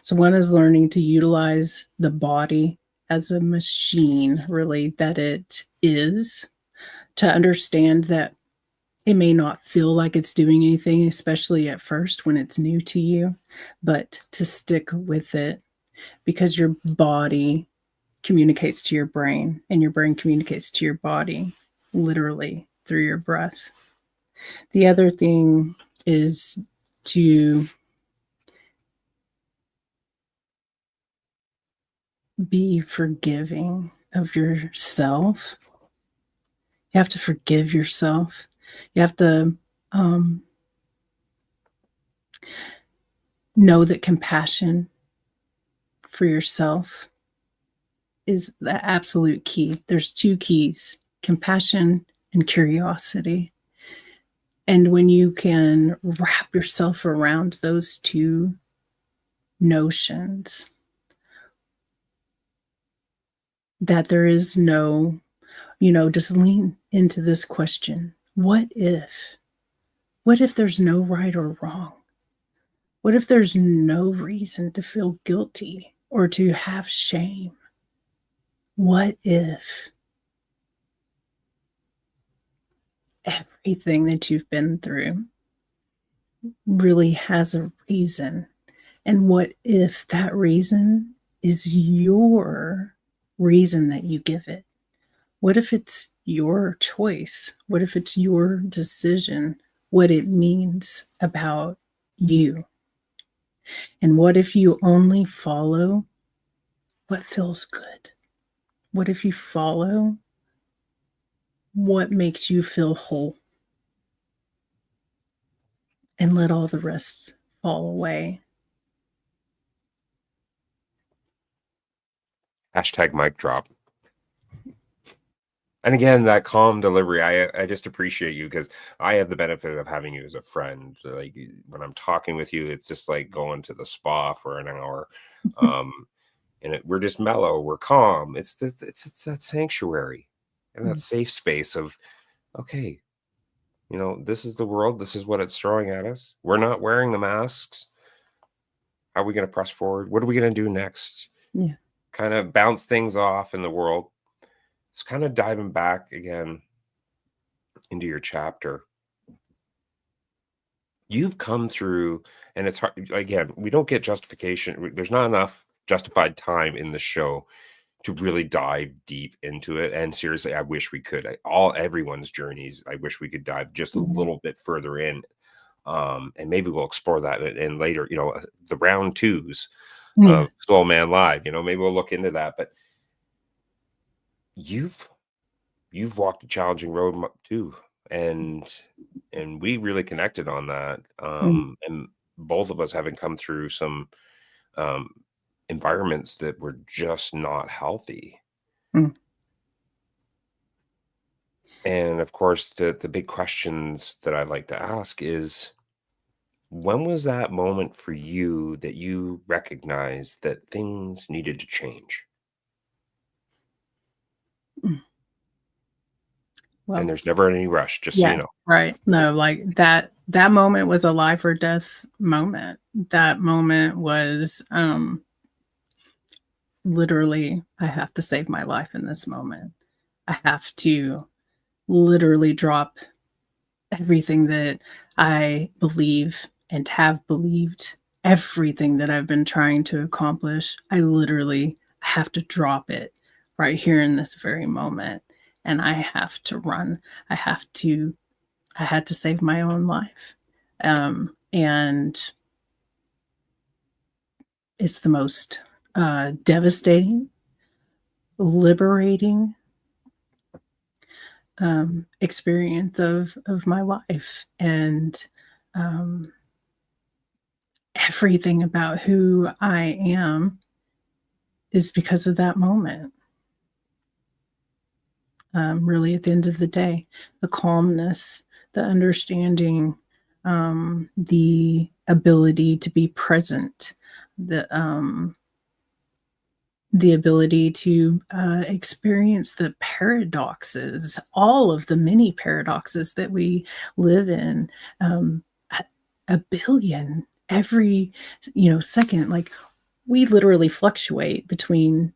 Speaker 7: So one is learning to utilize the body as a machine, really, that it is, to understand that it may not feel like it's doing anything, especially at first when it's new to you, but to stick with it, because your body communicates to your brain and your brain communicates to your body, literally through your breath. The other thing is to be forgiving of yourself. You have to forgive yourself. You have to know that compassion for yourself is the absolute key. There's two keys: compassion and curiosity. And when you can wrap yourself around those two notions, that there is no, just lean into this question. What if there's no right or wrong? What if there's no reason to feel guilty or to have shame? What if everything that you've been through really has a reason? And what if that reason is your reason that you give it? What if it's your choice? What if it's your decision, what it means about you? And what if you only follow what feels good? What if you follow what makes you feel whole and let all the rest fall away?
Speaker 6: Hashtag mic drop. And again, that calm delivery, I just appreciate you, because I have the benefit of having you as a friend. Like, when I'm talking with you, it's just like going to the spa for an hour. And we're just mellow, we're calm. It's that sanctuary and that safe space of, okay, this is the world. This is what it's throwing at us. We're not wearing the masks. How are we going to press forward? What are we going to do next?
Speaker 7: Yeah.
Speaker 6: Kind of bounce things off in the world. It's kind of diving back again into your chapter. you've come through, and it's hard. Again, we don't get justification. There's not enough justified time in the show to really dive deep into it. And seriously, I wish we could. Everyone's journeys, I wish we could dive just a little bit further in. And maybe we'll explore that in later, the round twos of Soul Man Live. Maybe we'll look into that. But you've walked a challenging road too, and we really connected on that. And both of us having come through some environments that were just not healthy. And of course, the big questions that I'd like to ask is, when was that moment for you that you recognized that things needed to change?
Speaker 7: Well,
Speaker 6: And there's never any rush, just so
Speaker 7: yeah,
Speaker 6: you know.
Speaker 7: right. No, like that moment was a life or death moment. That moment was literally, I have to save my life in this moment. I have to literally drop everything that I believe and have believed, everything that I've been trying to accomplish. I literally have to drop it right here in this very moment. And I have to run. I had to save my own life. And it's the most devastating, liberating experience of my life. And everything about who I am is because of that moment. Really, at the end of the day, the calmness, the understanding, the ability to be present, the ability to experience the paradoxes, all of the many paradoxes that we live in, a billion every second. Like, we literally fluctuate between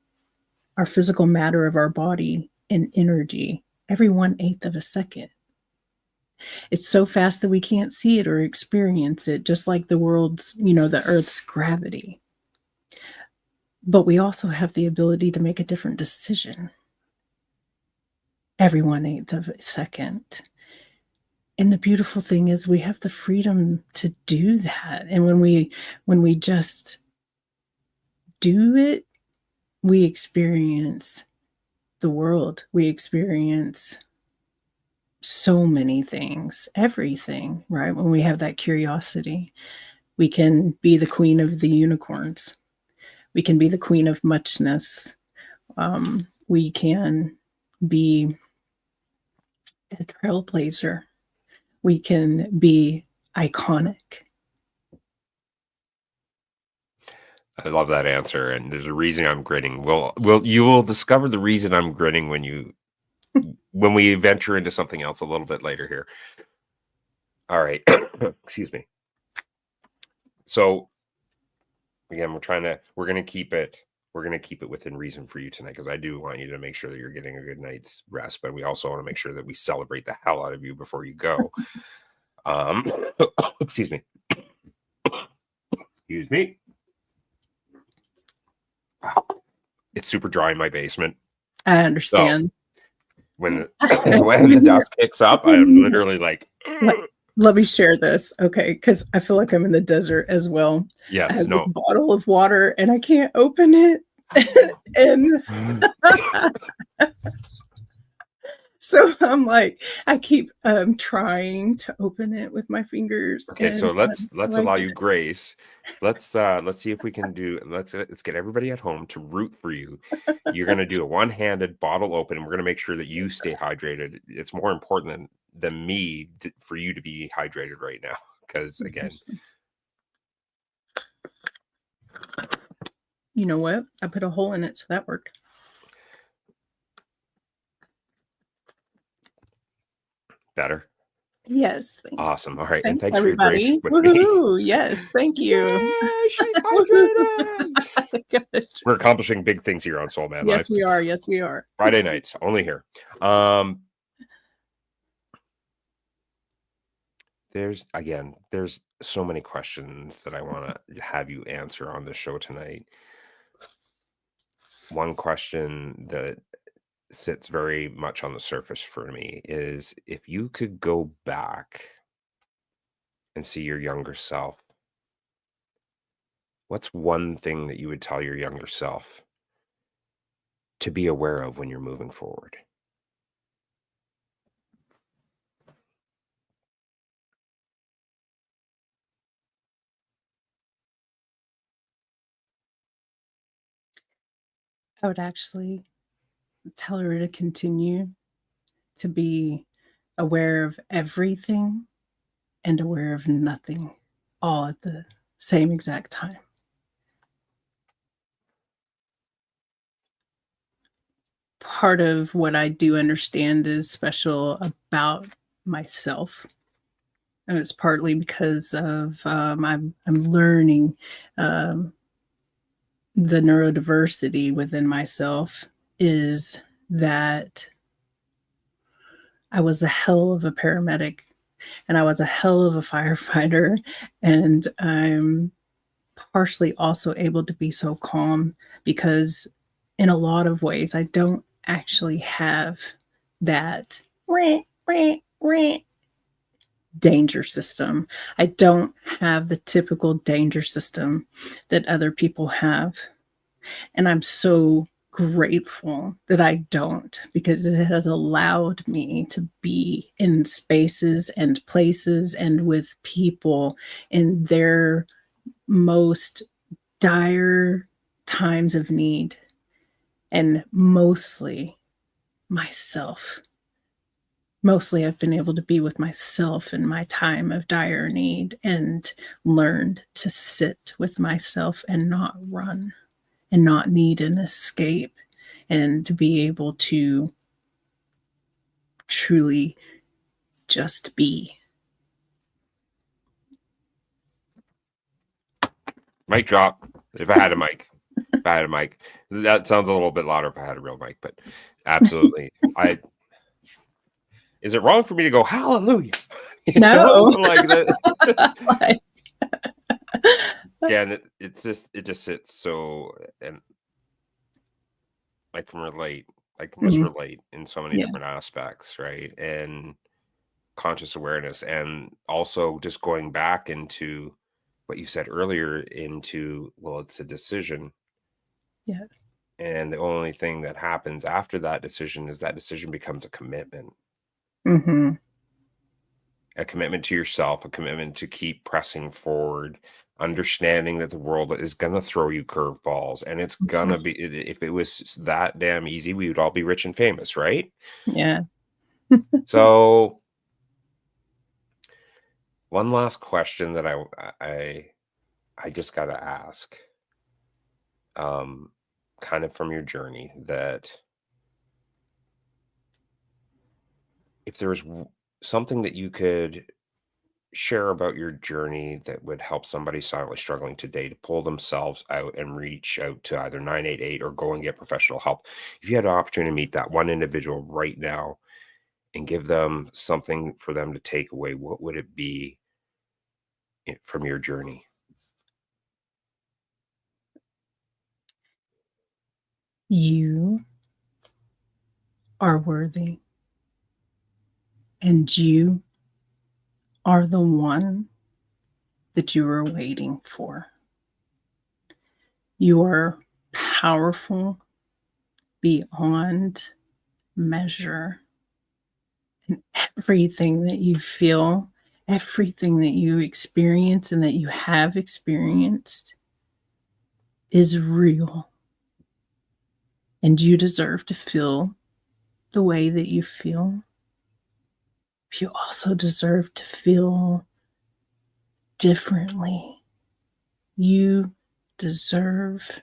Speaker 7: our physical matter of our body and energy every 1/8 of a second. It's so fast that we can't see it or experience it, just like the world's, the Earth's gravity. But we also have the ability to make a different decision every 1/8 of a second. And the beautiful thing is we have the freedom to do that. And when we just do it, we experience the world. We experience so many things, everything, right? When we have that curiosity, we can be the queen of the unicorns. We can be the queen of muchness. We can be a trailblazer. We can be iconic.
Speaker 6: I love that answer, and there's a reason I'm grinning. You will discover the reason I'm grinning when we venture into something else a little bit later here. All right, excuse me. So again, we're gonna keep it within reason for you tonight, because I do want you to make sure that you're getting a good night's rest, but we also want to make sure that we celebrate the hell out of you before you go. Excuse me. Excuse me. It's super dry in my basement.
Speaker 7: I understand.
Speaker 6: So when the dust kicks up, I'm literally like,
Speaker 7: let me share this, okay? Because I feel like I'm in the desert as well.
Speaker 6: Yes,
Speaker 7: I have this bottle of water and I can't open it. And so I'm like, I keep trying to open it with my fingers.
Speaker 6: Okay, so let's allow you grace. Let's see if we can do. Let's get everybody at home to root for you. You're gonna do a one-handed bottle open, and we're gonna make sure that you stay hydrated. It's more important than me for you to be hydrated right now, because again,
Speaker 7: you know what? I put a hole in it, so that worked.
Speaker 6: Better.
Speaker 7: Yes. Thanks.
Speaker 6: Awesome. All right.
Speaker 7: Thanks,
Speaker 6: and thanks
Speaker 7: everybody.
Speaker 6: For your grace with
Speaker 7: Woo-hoo.
Speaker 6: me.
Speaker 7: Yes. Thank you.
Speaker 6: Yay, she's hydrated. We're accomplishing big things here on Soul Man Live.
Speaker 7: Yes, we are. Yes, we are.
Speaker 6: Friday nights, only here. there's so many questions that I want to have you answer on the show tonight. One question that sits very much on the surface for me is, if you could go back and see your younger self, what's one thing that you would tell your younger self to be aware of when you're moving forward?
Speaker 7: I would actually tell her to continue to be aware of everything and aware of nothing all at the same exact time. Part of what I do understand is special about myself. And it's partly because of I'm learning the neurodiversity within myself is that I was a hell of a paramedic and I was a hell of a firefighter. And I'm partially also able to be so calm because in a lot of ways, I don't actually have that danger system. I don't have the typical danger system that other people have. And I'm so grateful that I don't, because it has allowed me to be in spaces and places and with people in their most dire times of need, and mostly myself. Mostly I've been able to be with myself in my time of dire need and learned to sit with myself and not run and not need an escape, and to be able to truly just be.
Speaker 6: Mic drop. If I had a mic. If I had a mic. That sounds a little bit louder if I had a real mic, but absolutely. Is it wrong for me to go hallelujah?
Speaker 7: No.
Speaker 6: Like that.
Speaker 7: Like,
Speaker 6: Yeah, and it just sits so, and I can relate. I can just relate in so many
Speaker 7: Yeah.
Speaker 6: different aspects, right? And conscious awareness, and also just going back into what you said earlier into, well, it's a decision.
Speaker 7: Yeah.
Speaker 6: And the only thing that happens after that decision is that decision becomes a commitment.
Speaker 7: Mm-hmm.
Speaker 6: A commitment to yourself, a commitment to keep pressing forward, understanding that the world is going to throw you curveballs, and it's going to be, if it was that damn easy, we would all be rich and famous, right?
Speaker 7: Yeah.
Speaker 6: So one last question that I just got to ask, kind of from your journey, that if there's something that you could share about your journey that would help somebody silently struggling today to pull themselves out and reach out to either 988 or go and get professional help. If you had an opportunity to meet that one individual right now and give them something for them to take away, what would it be from your journey?
Speaker 7: You are worthy, and you are the one that you are waiting for. You are powerful beyond measure. And everything that you feel, everything that you experience and that you have experienced is real. And you deserve to feel the way that you feel. You also deserve to feel differently. You deserve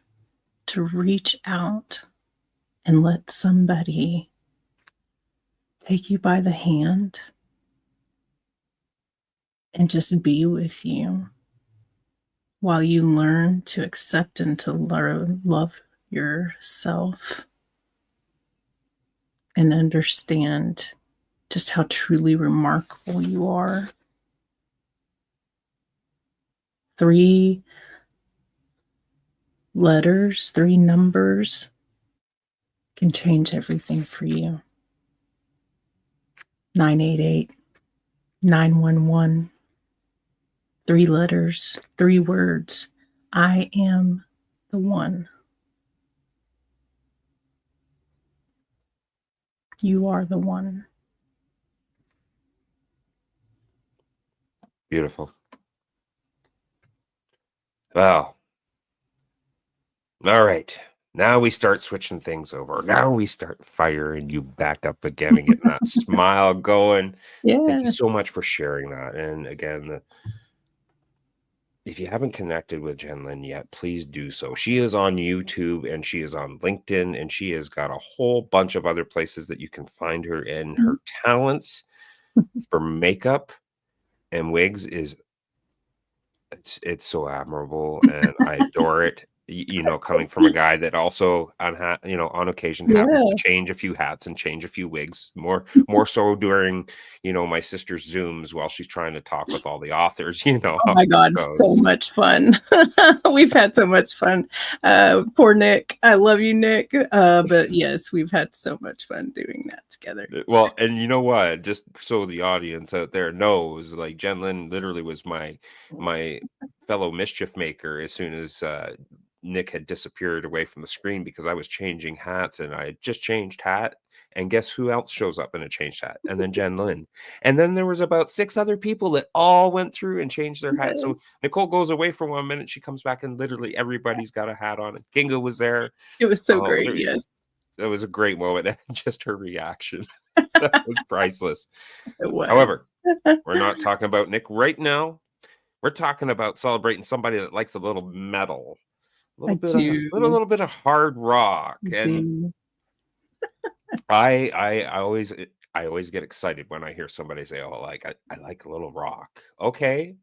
Speaker 7: to reach out and let somebody take you by the hand and just be with you while you learn to accept and to love yourself and understand just how truly remarkable you are 3 letters, 3 numbers can change everything for you. 988, 911, 3 letters, 3 words. I am the one. You are the one.
Speaker 6: Beautiful. Well, all right. Now we start switching things over. Now we start firing you back up again and getting that smile going. Thank
Speaker 7: Yeah.
Speaker 6: you so much for sharing that. And again, if you haven't connected with Jenlyn yet, please do so. She is on YouTube and she is on LinkedIn, and she has got a whole bunch of other places that you can find her in. Her talents for makeup and wigs is it's so admirable, and I adore it. You know, coming from a guy that also on occasion happens to change a few hats and change a few wigs, more so during my sister's Zooms while she's trying to talk with all the authors.
Speaker 7: Oh my God, so much fun. We've had so much fun. Poor Nick. I love you, Nick. But yes, we've had so much fun doing that together.
Speaker 6: Well, and you know what? Just so the audience out there knows, like, Jenlyn literally was my fellow mischief maker as soon as Nick had disappeared away from the screen, because I was changing hats and I had just changed hat. And guess who else shows up in a changed hat? And then Jenlyn. And then there was about 6 other people that all went through and changed their hats. So Nicole goes away for 1 minute. She comes back and literally everybody's got a hat on. Kinga was there.
Speaker 7: It was so great. Yes.
Speaker 6: That was a great moment. And just her reaction. That was priceless.
Speaker 7: It was.
Speaker 6: However, we're not talking about Nick right now. We're talking about celebrating somebody that likes a little metal. A little bit of hard rock. And I always get excited when I hear somebody say, "Oh, like I like a little rock." Okay,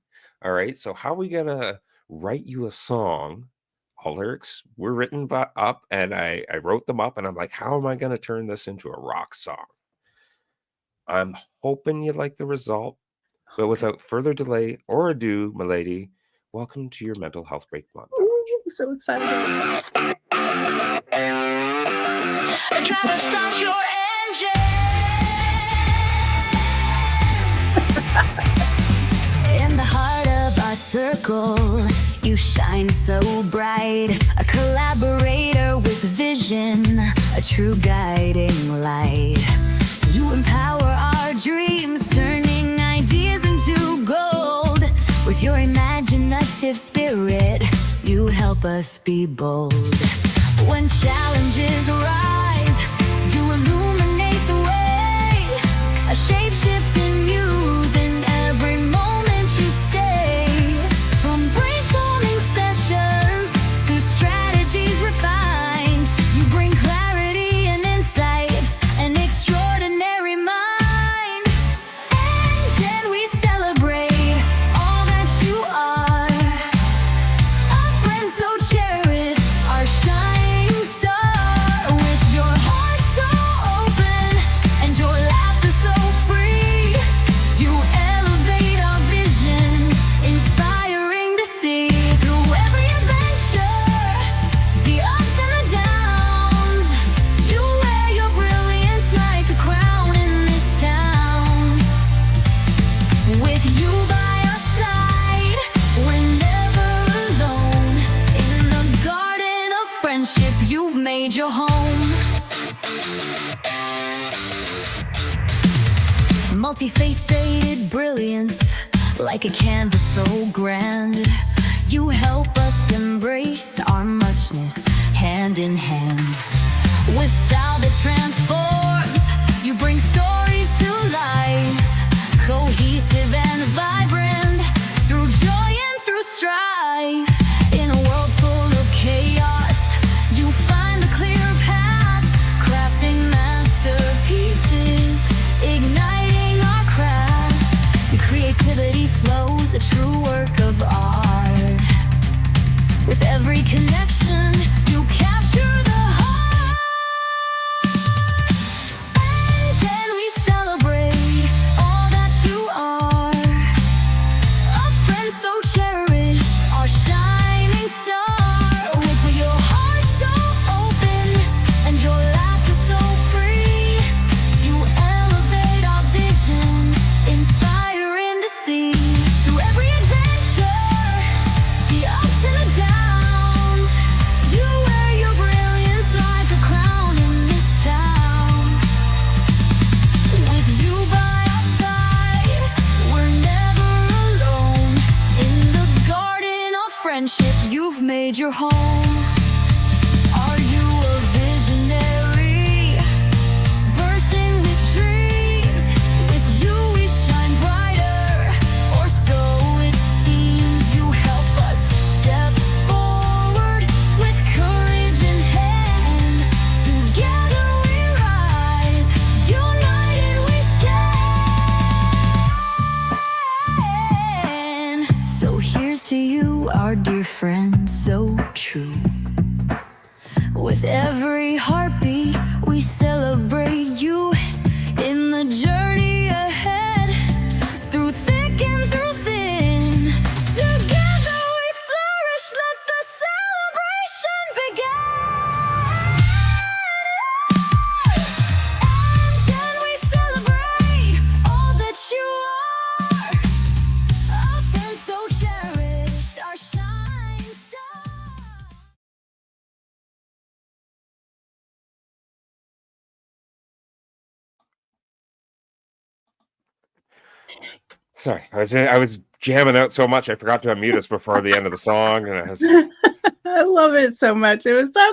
Speaker 6: all right. So how are we gonna write you a song? All lyrics were written up, and I wrote them up, and I'm like, how am I gonna turn this into a rock song? I'm hoping you like the result. But without further delay or ado, my lady, welcome to your mental health break month.
Speaker 7: I'm so excited.
Speaker 8: Try to start your engine. In the heart of our circle, you shine so bright. A collaborator with vision, a true guiding light. You empower our dreams, turning ideas into gold. With your imaginative spirit, you help us be bold. When challenges rise, you illuminate the way. A shape-shifting muse in every moment you stay. From brainstorming sessions to strategies refined, you bring clarity and insight, an extraordinary mind. And we celebrate all that you are. A friend so cherished, our shining star. With your heart so open and your laughter so free, you elevate our visions, inspiring to see. Through every adventure, the ups and the downs, you wear your brilliance like a crown in this town. With you by our side, we're never alone. In the garden of friendship, you've made your home. Multifaceted brilliance, like a canvas so grand. You help us embrace our muchness, hand in hand. With style that transforms, you bring stories to life. Cohesive and vibrant, through joy and through strife. In a world full of chaos, you find the clear path. Crafting masterpieces, igniting our craft. Your creativity flows, a true work of art. With every connection, you capture the heart. And we celebrate all that you are. A friend so cherished, made your home? Are you a visionary, bursting with dreams? With you we shine brighter, or so it seems. You help us step forward with courage in hand. Together we rise, united we stand. So here's to you, our dear friend, so true. With every heartbeat, we celebrate you in the journey ahead, through thick and through thin. Together we flourish, let the celebration begin. And we celebrate all that you are, a friend so cherished, our shining star.
Speaker 6: Sorry, I was jamming out so much I forgot to unmute us before the end of the song, and I was
Speaker 7: I love it so much. It was so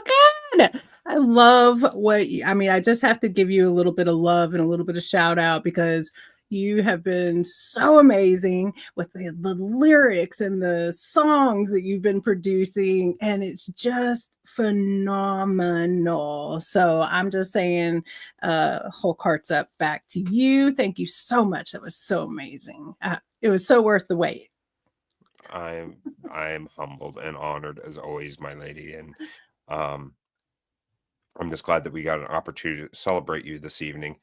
Speaker 7: good. I love I mean, I just have to give you a little bit of love and a little bit of shout out because you have been so amazing with the lyrics and the songs that you've been producing, and it's just phenomenal. So I'm just saying, whole hearts up back to you. Thank you so much. That was so amazing. It was so worth the wait.
Speaker 6: I'm humbled and honored as always, my lady, and I'm just glad that we got an opportunity to celebrate you this evening.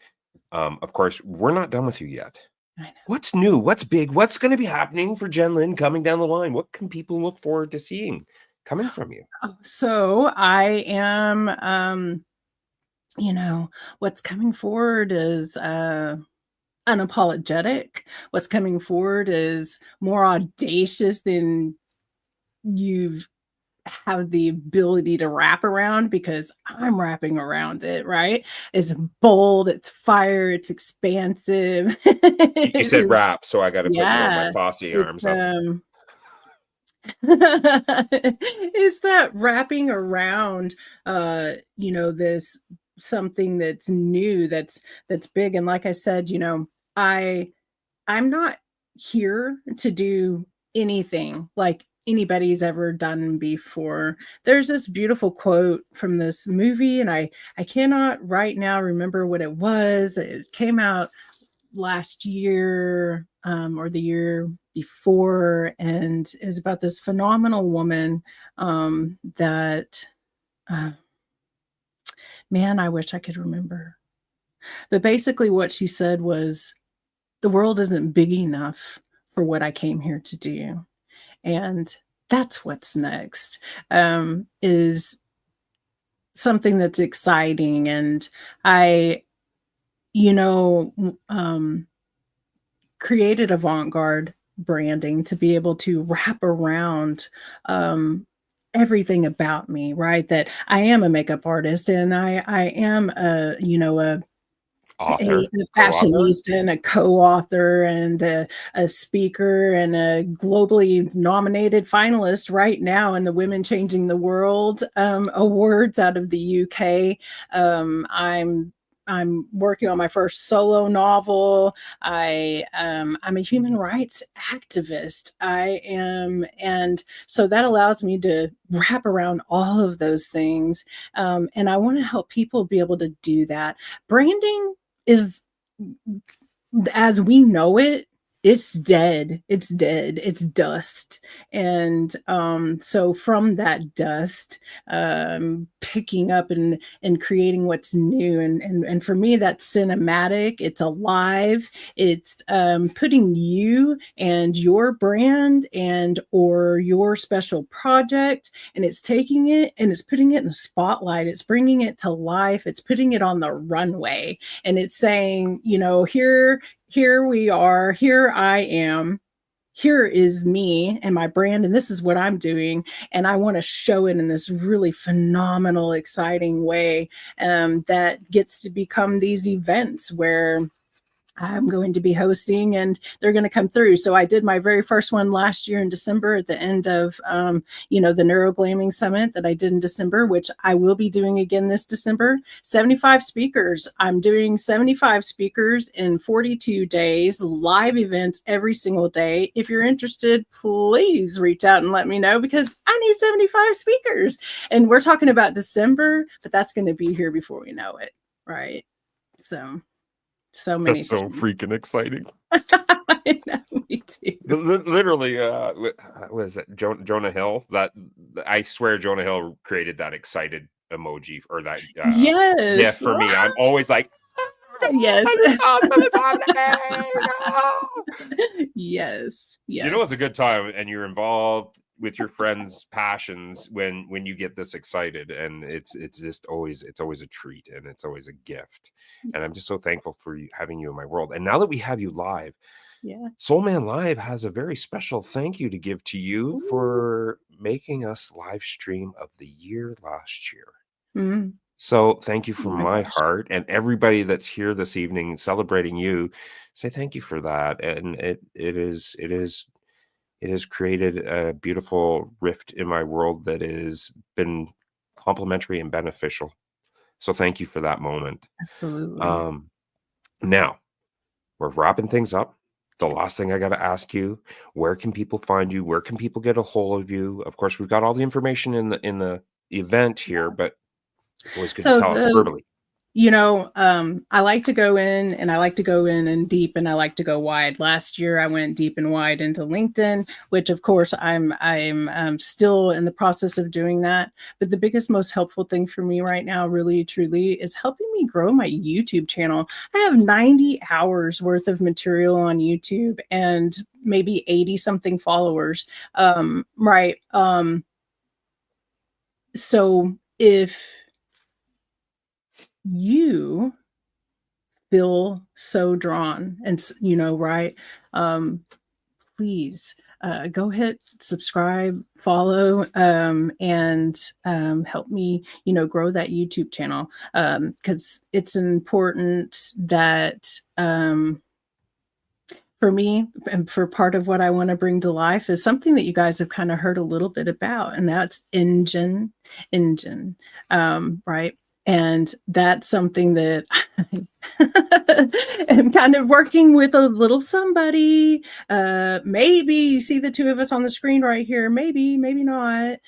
Speaker 6: Of course, we're not done with you yet.
Speaker 7: I know.
Speaker 6: What's new? What's big? What's going to be happening for Jenlyn coming down the line? What can people look forward to seeing coming from you?
Speaker 7: So I am, what's coming forward is unapologetic. What's coming forward is more audacious than you've have the ability to wrap around, because I'm wrapping around it, right? It's bold, it's fire, it's expansive.
Speaker 6: You said rap, so I got to put my posse arms up.
Speaker 7: Is that wrapping around this something that's new, that's big. And like I said, I'm not here to do anything like anybody's ever done before. There's this beautiful quote from this movie, and I cannot right now remember what it was. It came out last year or the year before, and it was about this phenomenal woman that man, I wish I could remember. But basically what she said was, the world isn't big enough for what I came here to do. And that's what's next, is something that's exciting. And I, created avant-garde branding to be able to wrap around everything about me, right? That I am a makeup artist, and I am a
Speaker 6: Author,
Speaker 7: a fashionista and a co-author and a speaker and a globally nominated finalist right now in the Women Changing the World awards out of the UK. I'm working on my first solo novel. I'm a human rights activist. I am, and so that allows me to wrap around all of those things. And I want to help people be able to do that. Branding is, as we know it, it's dead. It's dead. It's dust. And so from that dust, picking up and creating what's new. And for me, that's cinematic. It's alive. It's putting you and your brand and or your special project, and it's taking it and it's putting it in the spotlight. It's bringing it to life. It's putting it on the runway. And it's saying, here we are, here I am, here is me and my brand, and this is what I'm doing. And I want to show it in this really phenomenal, exciting way that gets to become these events where I'm going to be hosting, and they're going to come through. So I did my very first one last year in December at the end of, the Neuroglamming Summit that I did in December, which I will be doing again this December. 75 speakers. I'm doing 75 speakers in 42 days, live events every single day. If you're interested, please reach out and let me know, because I need 75 speakers. And we're talking about December, but that's going to be here before we know it. Right. So many
Speaker 6: That's so
Speaker 7: things.
Speaker 6: freaking exciting.
Speaker 7: I know, me too.
Speaker 6: Literally, what is it? Jonah Hill. I swear, Jonah Hill created that excited emoji or that
Speaker 7: Yes.
Speaker 6: for me. I'm always like,
Speaker 7: Yes.
Speaker 6: it's awesome, it's happening.
Speaker 7: Yes.
Speaker 6: You know, it's a
Speaker 7: Yes.
Speaker 6: good time, and you're involved with your friends' passions when you get this excited, and it's always a treat, and it's always a gift. And I'm just so thankful for having you in my world. And now that we have you live,
Speaker 7: Yeah.
Speaker 6: Soul Man Live has a very special thank you to give to you
Speaker 7: Ooh.
Speaker 6: for making us live stream of the year last year.
Speaker 7: Mm.
Speaker 6: So thank you
Speaker 7: Oh
Speaker 6: from
Speaker 7: my
Speaker 6: my
Speaker 7: gosh.
Speaker 6: heart, and everybody that's here this evening celebrating you. Say thank you for that. And it has created a beautiful rift in my world that has been complimentary and beneficial. So thank you for that moment.
Speaker 7: Absolutely.
Speaker 6: Now we're wrapping things up. The last thing I got to ask you: where can people find you? Where can people get a hold of you? Of course, we've got all the information in the event here, but it's always good to
Speaker 7: So
Speaker 6: tell us verbally.
Speaker 7: I like to go in, and I like to go in and deep, and I like to go wide. Last year, I went deep and wide into LinkedIn, which of course I'm still in the process of doing that. But the biggest, most helpful thing for me right now, really truly, is helping me grow my YouTube channel. I have 90 hours worth of material on YouTube and maybe 80 something followers. Right. So if you feel so drawn and right, please go hit subscribe, follow, and help me grow that YouTube channel, because it's important that for me, and for part of what I want to bring to life, is something that you guys have kind of heard a little bit about, and that's engine, right? And that's something that I am kind of working with a little somebody. Maybe you see the two of us on the screen right here. Maybe, maybe not.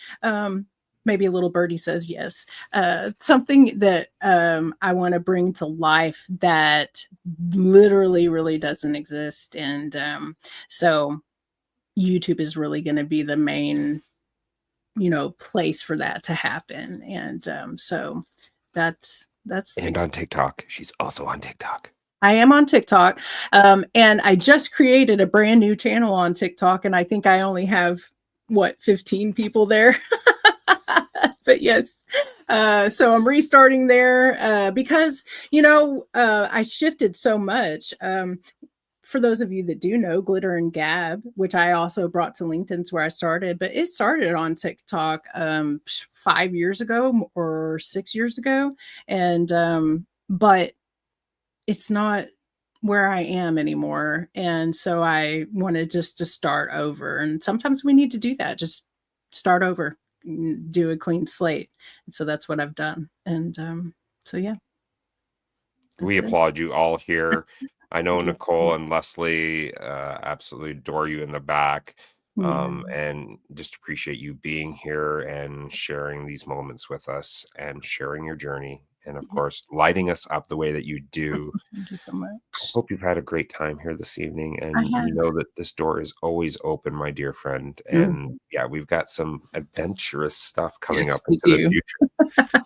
Speaker 7: Maybe a little birdie says yes. Something that I want to bring to life that literally really doesn't exist. And so YouTube is really going to be the main, place for that to happen. And so that's the
Speaker 6: And
Speaker 7: biggest.
Speaker 6: on TikTok. She's also on TikTok.
Speaker 7: I am on TikTok, and I just created a brand new channel on TikTok, and I think I only have 15 people there. But yes, so I'm restarting there because I shifted so much. For those of you that do know, Glitter and Gab, which I also brought to LinkedIn's where I started, but it started on TikTok 5 years ago or 6 years ago, and but it's not where I am anymore. And so I wanted just to start over. And sometimes we need to do that, just start over, do a clean slate. And so that's what I've done. And so, yeah.
Speaker 6: We
Speaker 7: That's it.
Speaker 6: applaud you all here. I know
Speaker 7: Thank you.
Speaker 6: Nicole and Leslie absolutely adore you in the back,
Speaker 7: Yeah.
Speaker 6: and just appreciate you being here and sharing these moments with us and sharing your journey. And of course, lighting us up the way that you do.
Speaker 7: Thank you so much.
Speaker 6: Hope you've had a great time here this evening.
Speaker 7: I
Speaker 6: And you
Speaker 7: have.
Speaker 6: know that this door is always open, my dear friend.
Speaker 7: Mm.
Speaker 6: And yeah, we've got some adventurous stuff coming
Speaker 7: Yes,
Speaker 6: up
Speaker 7: we
Speaker 6: into the
Speaker 7: do.
Speaker 6: future.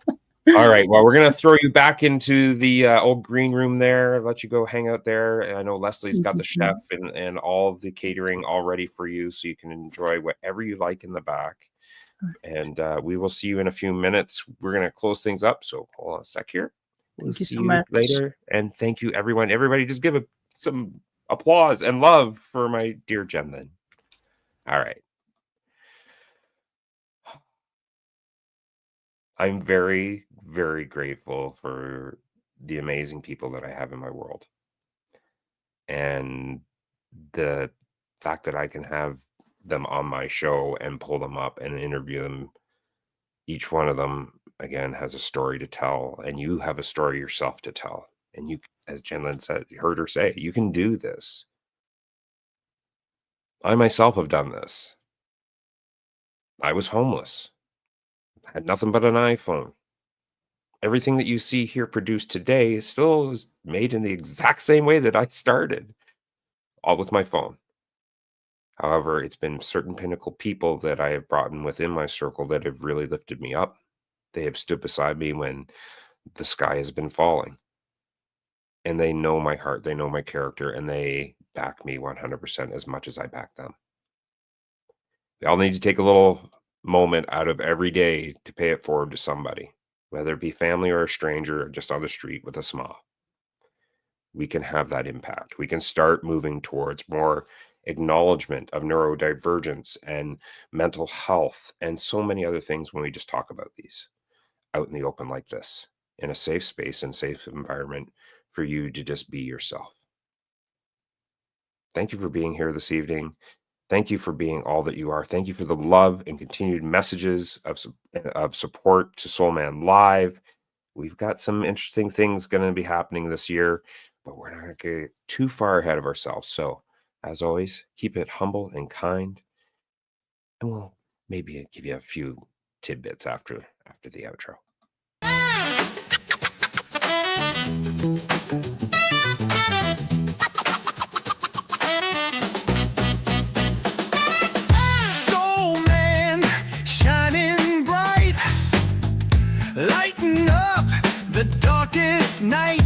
Speaker 6: All right. Well, we're gonna throw you back into the old green room there. Let you go hang out there. And I know Leslie's
Speaker 7: Thank
Speaker 6: got
Speaker 7: you
Speaker 6: the
Speaker 7: so much.
Speaker 6: chef and all of the catering all ready for you, so you can enjoy whatever you like in the back. And we will see you in a few minutes. We're gonna close things up. So hold on a sec here. We'll
Speaker 7: Thank you
Speaker 6: see
Speaker 7: so
Speaker 6: you
Speaker 7: much.
Speaker 6: later. And thank you, everyone. Everybody, just give some applause and love for my dear Jenlyn. All right. I'm very, very grateful for the amazing people that I have in my world. And the fact that I can have them on my show and pull them up and interview them, each one of them, again, has a story to tell, and you have a story yourself to tell. And you, as Jenlyn said, you heard her say, you can do this. I myself have done this. I was homeless, had nothing but an iPhone. Everything that you see here produced today is still made in the exact same way that I started, all with my phone. However, it's been certain pinnacle people that I have brought in within my circle that have really lifted me up. They have stood beside me when the sky has been falling. And they know my heart, they know my character, and they back me 100% as much as I back them. We all need to take a little moment out of every day to pay it forward to somebody, whether it be family or a stranger or just on the street with a smile. We can have that impact. We can start moving towards more acknowledgement of neurodivergence and mental health and so many other things when we just talk about these out in the open like this, in a safe space and safe environment for you to just be yourself. Thank you for being here this evening. Thank you for being all that you are. Thank you for the love and continued messages of support to Soul Man Live. We've got some interesting things going to be happening this year, but we're not going to get too far ahead of ourselves. So, as always, keep it humble and kind, and we'll maybe give you a few tidbits after the outro.
Speaker 1: Soul Man, shining bright, lighting up the darkest night,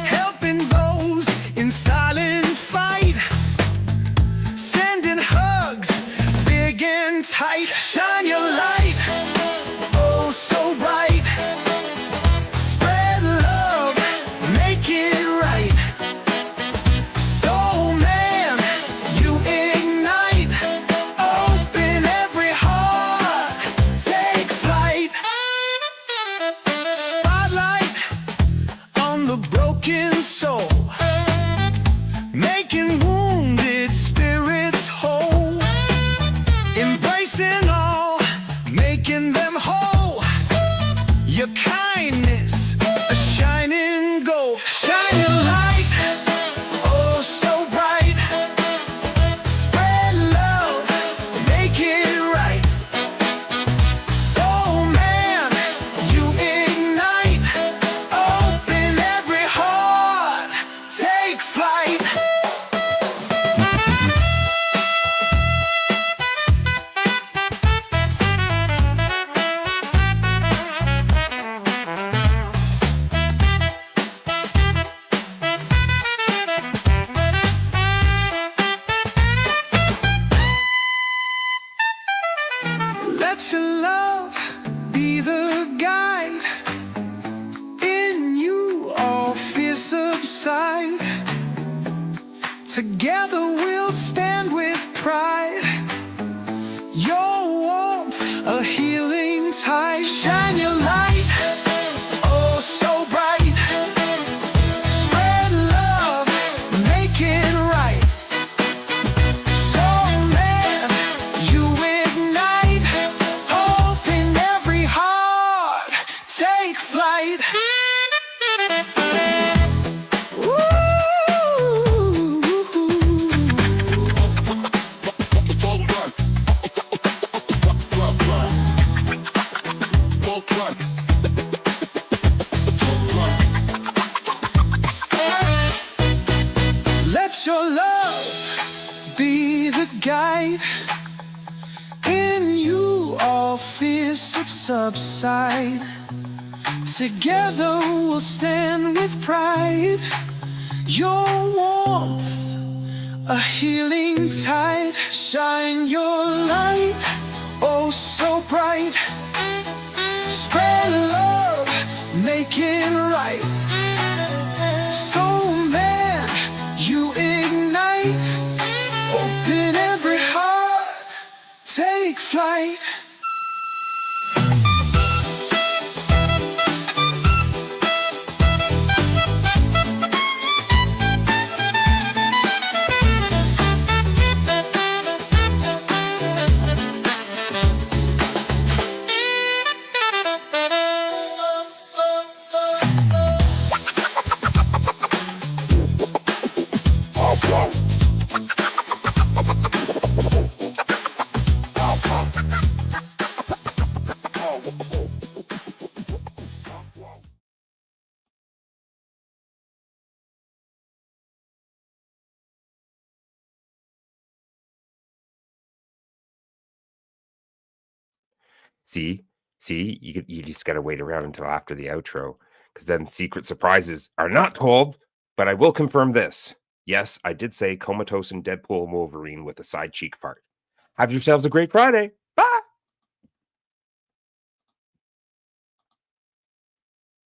Speaker 1: helping those in silent fight, sending hugs big and tight. Shine your light, oh so bright. Spread love, make it right. Soul Man, you ignite. Open every heart, take flight. Spotlight on the broken soul, making wounded spirits whole. Embracing all, making them whole. Your kindness, a shining gold. Shine your light, oh so bright. Spread love, make it right. Soul Man, you ignite. Open every heart, take flight. Let your love be the guide. In you all fear subside. Together we'll stand with pride. Your warmth, a healing tide. Shine your light, oh so bright. Spread love, make it right. Soul Man, you ignite. Open every heart, take flight. Let your love be the guide. In you all fears subside. Together we'll stand with pride. Your warmth, a healing tide. Shine your light, oh so bright. Spread love, make it right. Soul Man, you ignite. Open every heart, take flight.
Speaker 6: See, you just gotta wait around until after the outro, because then secret surprises are not told. But I will confirm this. Yes, I did say comatose and Deadpool and Wolverine with a side cheek fart. Have yourselves a great Friday.